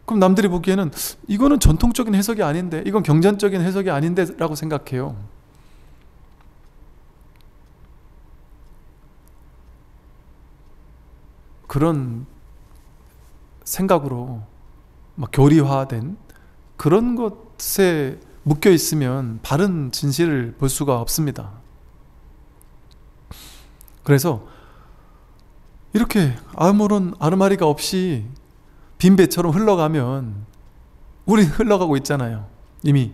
그럼 남들이 보기에는 이거는 전통적인 해석이 아닌데, 이건 경전적인 해석이 아닌데 라고 생각해요. 그런 생각으로 막 교리화된 그런 것에 묶여 있으면 바른 진실을 볼 수가 없습니다. 그래서 이렇게 아무런 아르마리가 없이 빈배처럼 흘러가면, 우리 흘러가고 있잖아요. 이미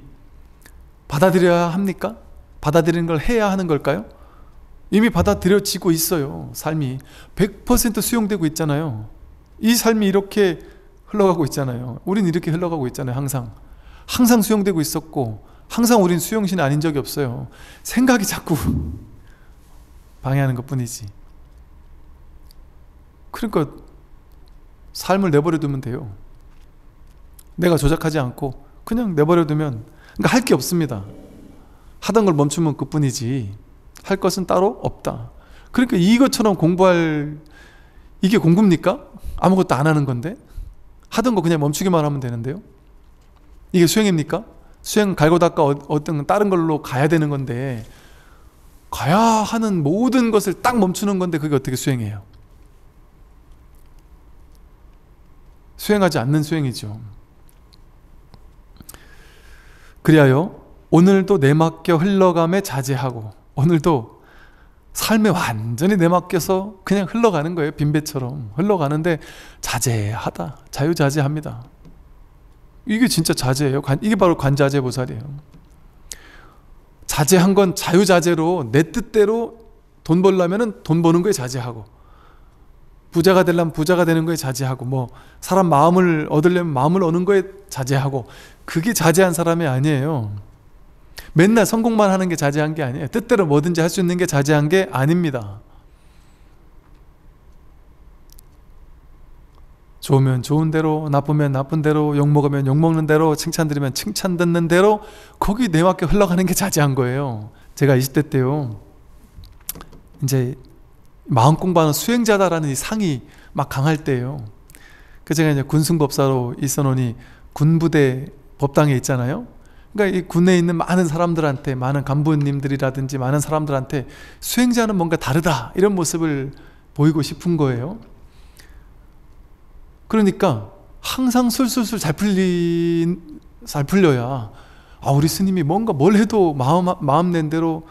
받아들여야 합니까? 받아들이는 걸 해야 하는 걸까요? 이미 받아들여지고 있어요. 삶이 100% 수용되고 있잖아요. 이 삶이 이렇게 흘러가고 있잖아요. 우린 이렇게 흘러가고 있잖아요. 항상 수용되고 있었고, 항상 우린 수용신이 아닌 적이 없어요. 생각이 자꾸 방해하는 것 뿐이지. 그러니까 삶을 내버려 두면 돼요. 내가 조작하지 않고 그냥 내버려 두면, 그러니까 할 게 없습니다. 하던 걸 멈추면 그뿐이지 할 것은 따로 없다. 그러니까 이것처럼 공부할, 이게 공부입니까? 아무것도 안 하는 건데, 하던 거 그냥 멈추기만 하면 되는데요. 이게 수행입니까? 수행 갈고 닦아 어떤 다른 걸로 가야 되는 건데, 가야 하는 모든 것을 딱 멈추는 건데 그게 어떻게 수행이에요? 수행하지 않는 수행이죠. 그리하여 오늘도 내맡겨 흘러감에 자제하고, 오늘도 삶에 완전히 내맡겨서 그냥 흘러가는 거예요. 빈배처럼 흘러가는데 자제하다, 자유자재합니다. 이게 진짜 자제예요. 이게 바로 관자재보살이에요. 자제한 건 자유자재로 내 뜻대로 돈 벌려면 돈 버는 거에 자제하고, 부자가 되려면 부자가 되는 거에 자제하고, 뭐 사람 마음을 얻으려면 마음을 얻는 거에 자제하고, 그게 자제한 사람이 아니에요. 맨날 성공만 하는 게 자제한 게 아니에요. 뜻대로 뭐든지 할 수 있는 게 자제한 게 아닙니다. 좋으면 좋은 대로, 나쁘면 나쁜 대로, 욕먹으면 욕먹는 대로, 칭찬 들으면 칭찬 듣는 대로, 거기 내맡겨 흘러가는 게 자제한 거예요. 제가 20대 때요, 이제 마음 공부하는 수행자다라는 이 상이 막 강할 때예요. 그 제가 이제 군승법사로 있어 놓으니 군부대 법당에 있잖아요. 그러니까 이 군에 있는 많은 사람들한테, 많은 간부님들이라든지 많은 사람들한테 수행자는 뭔가 다르다 이런 모습을 보이고 싶은 거예요. 그러니까 항상 술술술 잘 풀려야 우리 스님이 뭔가 뭘 해도 마음 낸 대로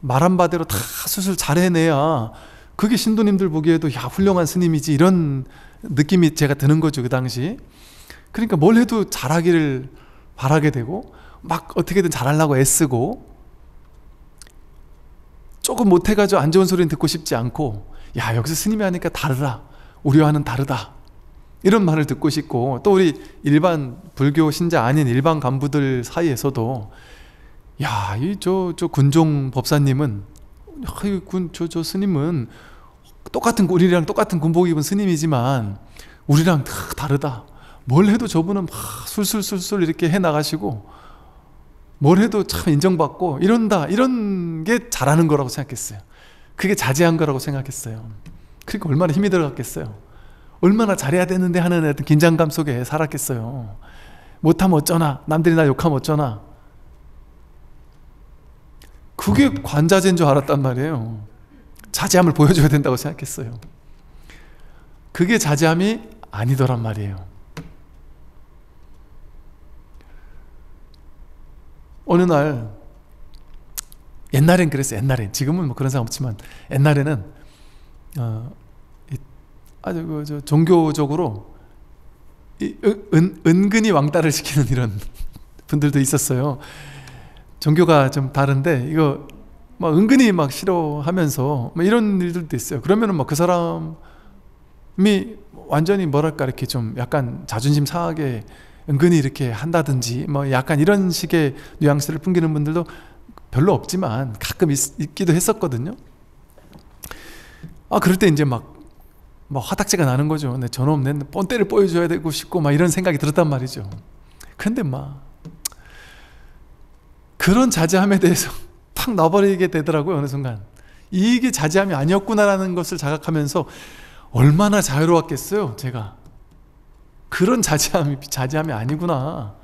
말한 바대로 다 술술 잘 해내야 그게 신도님들 보기에도 야 훌륭한 스님이지 이런 느낌이 제가 드는 거죠 그 당시. 그러니까 뭘 해도 잘하기를 바라게 되고 막 어떻게든 잘하려고 애쓰고 조금 못해가지고 안 좋은 소리는 듣고 싶지 않고 야 여기서 스님이 하니까 다르다 우리와는 다르다 이런 말을 듣고 싶고 또 우리 일반 불교 신자 아닌 일반 간부들 사이에서도 야 이 저 군종 법사님은 저 스님은 우리랑 똑같은 군복 입은 스님이지만 우리랑 다 다르다 뭘 해도 저분은 막 술술술술 이렇게 해나가시고 뭘 해도 참 인정받고 이런다 이런 게 잘하는 거라고 생각했어요. 그게 자제한 거라고 생각했어요. 그러니까 얼마나 힘이 들어갔겠어요. 얼마나 잘해야 되는데 하는 어떤 긴장감 속에 살았겠어요. 못하면 어쩌나 남들이 나 욕하면 어쩌나 그게 관자재인 줄 알았단 말이에요. 자제함을 보여줘야 된다고 생각했어요. 그게 자제함이 아니더란 말이에요. 어느 날 옛날엔 그랬어요. 옛날엔 지금은 뭐 그런 사람 없지만 옛날에는 아주 종교적으로 은근히 왕따를 시키는 이런 분들도 있었어요. 종교가 좀 다른데 이거 막 은근히 막 싫어하면서 뭐 이런 일들도 있어요. 그러면은 뭐 그 사람이 완전히 뭐랄까 이렇게 좀 약간 자존심 상하게 은근히 이렇게 한다든지 뭐 약간 이런 식의 뉘앙스를 풍기는 분들도 별로 없지만 가끔 있기도 했었거든요. 그럴 때 이제 막 화딱지가 나는 거죠. 내 저놈 내 뻔때를 보여줘야 되고 싶고 막 이런 생각이 들었단 말이죠. 그런데 막 그런 자제함에 대해서 탁 놔버리게 되더라고요. 어느 순간 이게 자제함이 아니었구나라는 것을 자각하면서 얼마나 자유로웠겠어요. 제가 그런 자제함이 아니구나.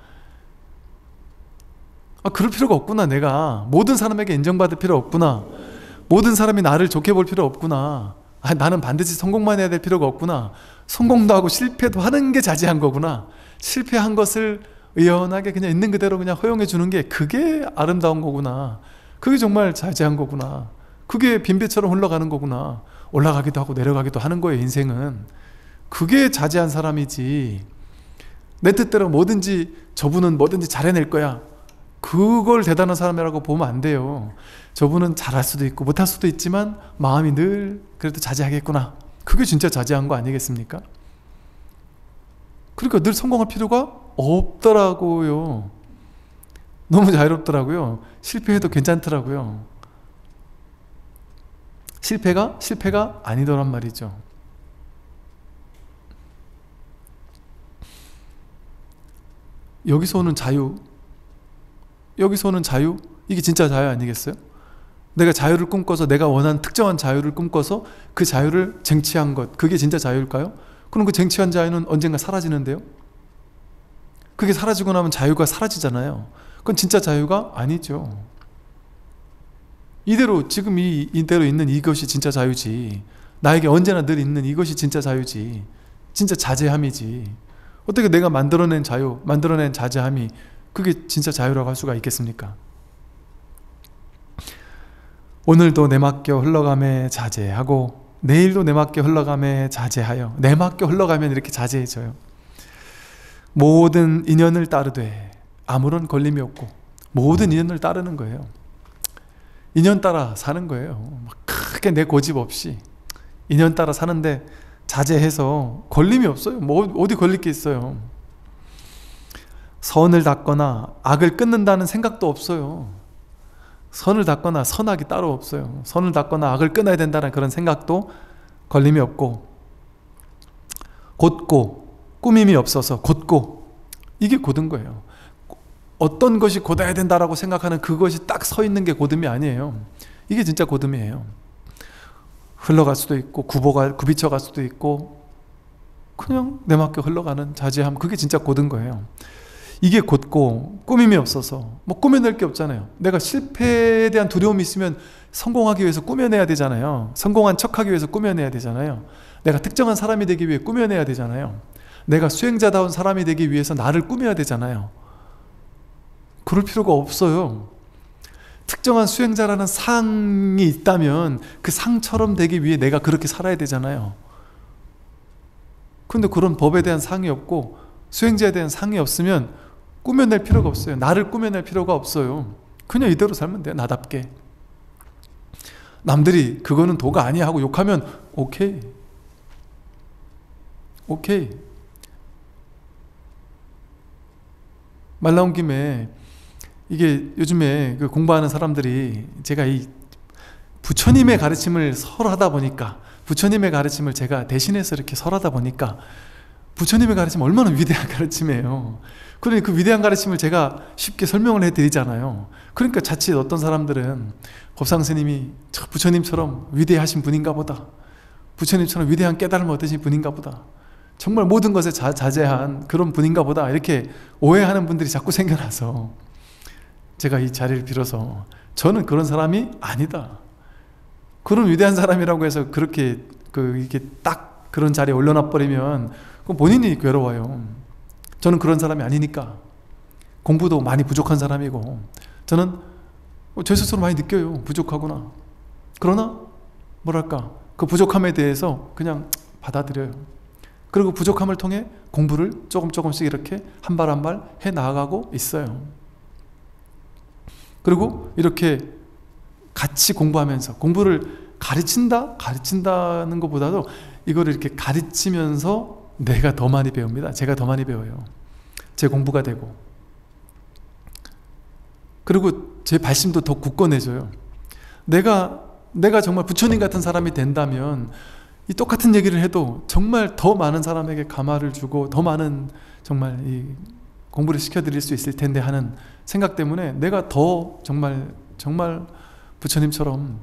그럴 필요가 없구나. 내가 모든 사람에게 인정받을 필요 없구나. 모든 사람이 나를 좋게 볼 필요 없구나. 나는 반드시 성공만 해야 될 필요가 없구나. 성공도 하고 실패도 하는 게 자제한 거구나. 실패한 것을 의연하게 그냥 있는 그대로 그냥 허용해 주는 게 그게 아름다운 거구나. 그게 정말 자제한 거구나. 그게 빈배처럼 흘러가는 거구나. 올라가기도 하고 내려가기도 하는 거예요. 인생은 그게 자제한 사람이지. 내 뜻대로 저분은 뭐든지 잘해낼 거야. 그걸 대단한 사람이라고 보면 안 돼요. 저분은 잘할 수도 있고 못할 수도 있지만 마음이 늘 그래도 자제하겠구나. 그게 진짜 자제한 거 아니겠습니까? 그러니까 늘 성공할 필요가 없더라고요. 너무 자유롭더라고요. 실패해도 괜찮더라고요. 실패가 아니더란 말이죠. 여기서 오는 자유, 이게 진짜 자유 아니겠어요? 내가 자유를 꿈꿔서 내가 원하는 특정한 자유를 꿈꿔서 그 자유를 쟁취한 것, 그게 진짜 자유일까요? 그럼 그 쟁취한 자유는 언젠가 사라지는데요? 그게 사라지고 나면 자유가 사라지잖아요. 그건 진짜 자유가 아니죠. 지금 이대로 있는 이것이 진짜 자유지. 나에게 언제나 늘 있는 이것이 진짜 자유지. 진짜 자제함이지. 어떻게 내가 만들어낸 자유, 만들어낸 자제함이 그게 진짜 자유라고 할 수가 있겠습니까? 오늘도 내맡겨 흘러감에 자제하고 내일도 내맡겨 흘러감에 자제하여 내맡겨 흘러가면 이렇게 자제해져요. 모든 인연을 따르되 아무런 걸림이 없고 모든 인연을 따르는 거예요. 인연 따라 사는 거예요. 크게 내 고집 없이 인연 따라 사는데 자제해서 걸림이 없어요. 뭐 어디 걸릴 게 있어요. 선을 닦거나 악을 끊는다는 생각도 없어요. 선을 닦거나 선악이 따로 없어요. 선을 닦거나 악을 끊어야 된다는 그런 생각도 걸림이 없고 곧고 꾸밈이 없어서 곧고 이게 곧은 거예요. 어떤 것이 곧아야 된다라고 생각하는 그것이 딱 서 있는 게 곧음이 아니에요. 이게 진짜 곧음이에요. 흘러갈 수도 있고 굽이쳐 갈 수도 있고 그냥 내맡겨 흘러가는 자제함, 그게 진짜 곧은 거예요. 이게 곧고 꾸밈이 없어서 뭐 꾸며낼 게 없잖아요. 내가 실패에 대한 두려움이 있으면 성공하기 위해서 꾸며내야 되잖아요. 성공한 척하기 위해서 꾸며내야 되잖아요. 내가 특정한 사람이 되기 위해 꾸며내야 되잖아요. 내가 수행자다운 사람이 되기 위해서 나를 꾸며야 되잖아요. 그럴 필요가 없어요. 특정한 수행자라는 상이 있다면 그 상처럼 되기 위해 내가 그렇게 살아야 되잖아요. 근데 그런 법에 대한 상이 없고 수행자에 대한 상이 없으면 꾸며낼 필요가 없어요. 나를 꾸며낼 필요가 없어요. 그냥 이대로 살면 돼요. 나답게. 남들이 그거는 도가 아니야 하고 욕하면 오케이. 오케이. 말 나온 김에 이게 요즘에 그 공부하는 사람들이 제가 이 부처님의 가르침을 설하다 보니까, 부처님의 가르침을 제가 대신해서 이렇게 설하다 보니까 부처님의 가르침 얼마나 위대한 가르침이에요. 그러니 그 위대한 가르침을 제가 쉽게 설명을 해드리잖아요. 그러니까 자칫 어떤 사람들은 법상스님이 부처님처럼 위대하신 분인가 보다, 부처님처럼 위대한 깨달음을 얻으신 분인가 보다, 정말 모든 것에 자제한 그런 분인가 보다, 이렇게 오해하는 분들이 자꾸 생겨나서 제가 이 자리를 빌어서 저는 그런 사람이 아니다. 그런 위대한 사람이라고 해서 그렇게 이게 딱 그런 자리에 올려놔 버리면 그건 본인이 괴로워요. 저는 그런 사람이 아니니까. 공부도 많이 부족한 사람이고, 저는 제 스스로 많이 느껴요. 부족하구나. 그러나 뭐랄까, 그 부족함에 대해서 그냥 받아들여요. 그리고 부족함을 통해 공부를 조금씩 이렇게 한 발 한 발 해 나아가고 있어요. 그리고 이렇게 같이 공부하면서, 공부를 가르친다는 것보다도 이거를 이렇게 가르치면서 내가 더 많이 배웁니다. 제가 더 많이 배워요. 제 공부가 되고, 그리고 제 발심도 더 굳건해져요. 내가 정말 부처님 같은 사람이 된다면 이 똑같은 얘기를 해도 정말 더 많은 사람에게 감화를 주고 더 많은 정말 이 공부를 시켜드릴 수 있을 텐데 하는 생각 때문에 내가 더 정말 부처님처럼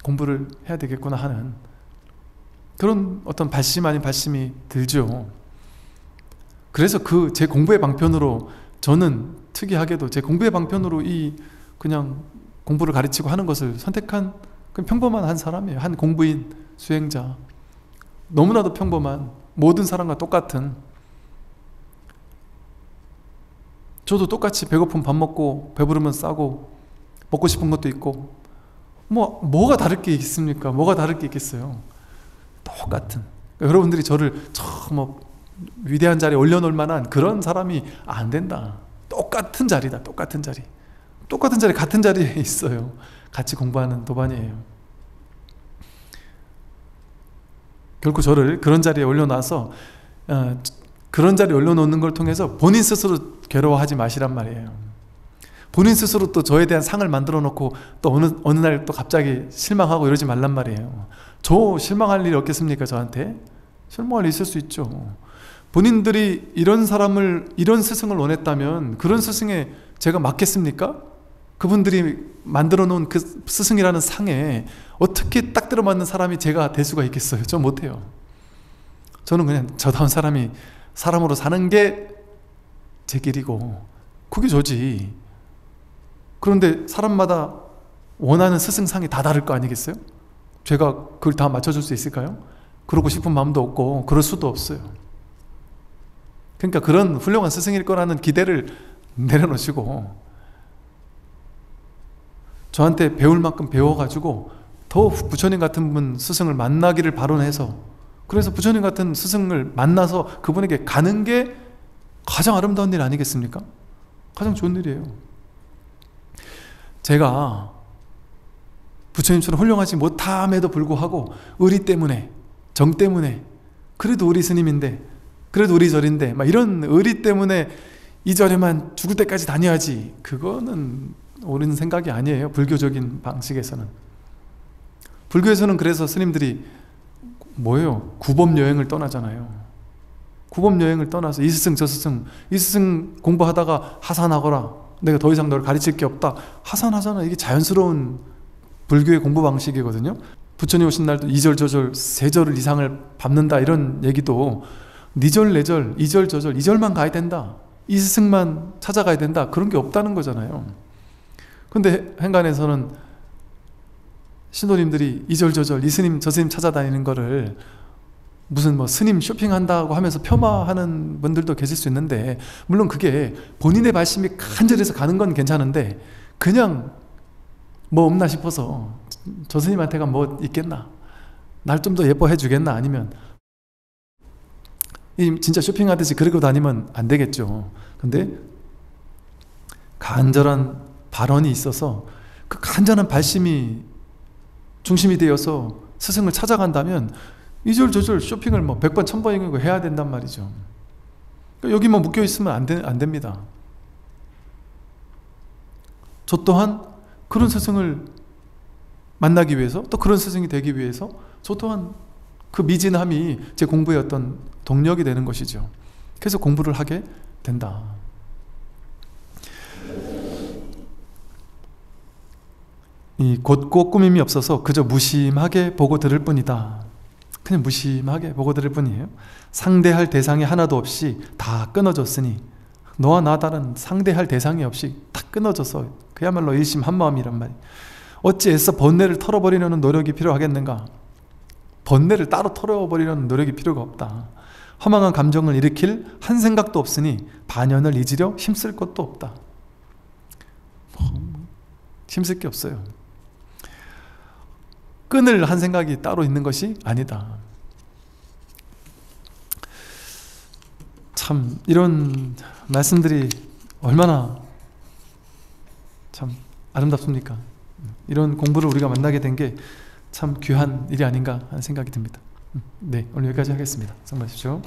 공부를 해야 되겠구나 하는 그런 어떤 발심 아닌 발심이 들죠. 그래서 제 공부의 방편으로, 저는 특이하게도 제 공부의 방편으로 이 그냥 공부를 가르치고 하는 것을 선택한 그냥 평범한 한 사람이에요. 한 공부인, 수행자. 너무나도 평범한, 모든 사람과 똑같은, 저도 똑같이 배고프면 밥 먹고 배부르면 싸고 먹고 싶은 것도 있고, 뭐가 다를 게 있습니까? 뭐가 다를 게 있겠어요? 똑같은. 그러니까 여러분들이 저를 위대한 자리에 올려놓을 만한 그런 사람이 안 된다. 똑같은 자리다. 똑같은 자리. 똑같은 자리, 같은 자리에 있어요. 같이 공부하는 도반이에요. 결코 저를 그런 자리에 올려놔서 그런 자리에 올려놓는 걸 통해서 본인 스스로 괴로워하지 마시란 말이에요. 본인 스스로 또 저에 대한 상을 만들어 놓고 또 어느 날 또 갑자기 실망하고 이러지 말란 말이에요. 저 실망할 일이 없겠습니까? 저한테 실망할 일이 있을 수 있죠. 본인들이 이런 스승을 원했다면 그런 스승에 제가 맞겠습니까? 그분들이 만들어 놓은 그 스승이라는 상에 어떻게 딱 들어맞는 사람이 제가 될 수가 있겠어요? 저 못해요. 저는 그냥 저다운 사람이 사람으로 사는 게 제 길이고, 그게 저지. 그런데 사람마다 원하는 스승상이 다 다를 거 아니겠어요? 제가 그걸 다 맞춰줄 수 있을까요? 그러고 싶은 마음도 없고 그럴 수도 없어요. 그러니까 그런 훌륭한 스승일 거라는 기대를 내려놓으시고 저한테 배울 만큼 배워가지고 더 부처님 같은 분 스승을 만나기를 발언해서, 그래서 부처님 같은 스승을 만나서 그분에게 가는 게 가장 아름다운 일 아니겠습니까? 가장 좋은 일이에요. 제가 부처님처럼 훌륭하지 못함에도 불구하고 의리 때문에, 정 때문에, 그래도 우리 스님인데, 그래도 우리 절인데 막 이런 의리 때문에 이 절에만 죽을 때까지 다녀야지, 그거는 옳은 생각이 아니에요. 불교적인 방식에서는. 불교에서는 그래서 스님들이 뭐예요? 구법여행을 떠나잖아요. 구법여행을 떠나서 이 스승 저 스승, 이 스승 공부하다가 하산하거라, 내가 더 이상 너를 가르칠 게 없다, 하산하잖아. 이게 자연스러운 불교의 공부 방식이거든요. 부처님 오신 날도 2절 저절 3절 이상을 밟는다, 이런 얘기도 니절 내절 2절 저절 2절만 가야 된다, 이 스승만 찾아가야 된다, 그런 게 없다는 거잖아요. 근데 행간에서는 신도님들이 2절 저절 이 스님 저 스님 찾아다니는 거를 무슨 뭐 스님 쇼핑한다고 하면서 폄하하는 분들도 계실 수 있는데, 물론 그게 본인의 발심이 간절해서 가는 건 괜찮은데, 그냥 뭐 없나 싶어서 저 스님한테가 뭐 있겠나, 날 좀 더 예뻐해 주겠나, 아니면 진짜 쇼핑하듯이 그러고 다니면 안 되겠죠. 근데 간절한 발언이 있어서 그 간절한 발심이 중심이 되어서 스승을 찾아간다면 이절저절 쇼핑을 뭐 100번 1000번이고 해야 된단 말이죠. 여기만 묶여 있으면 안 됩니다. 저 또한 그런 스승을 만나기 위해서, 또 그런 스승이 되기 위해서 저 또한 그 미진함이 제 공부의 어떤 동력이 되는 것이죠. 그래서 공부를 하게 된다. 이 곧고 꾸밈이 없어서 그저 무심하게 보고 들을 뿐이다. 그냥 무심하게 보고 들을 뿐이에요. 상대할 대상이 하나도 없이 다 끊어졌으니, 너와 나 다른 상대할 대상이 없이 다 끊어져서 그야말로 일심 한마음이란 말이에요. 어찌 애써 번뇌를 털어버리려는 노력이 필요하겠는가? 번뇌를 따로 털어버리려는 노력이 필요가 없다. 허망한 감정을 일으킬 한 생각도 없으니 반연을 잊으려 힘쓸 것도 없다. 힘쓸 게 없어요. 끊을 한 생각이 따로 있는 것이 아니다. 참 이런 말씀들이 얼마나 참 아름답습니까? 이런 공부를 우리가 만나게 된 게 참 귀한 일이 아닌가 하는 생각이 듭니다. 네, 오늘 여기까지 하겠습니다. 수고 많으십시오.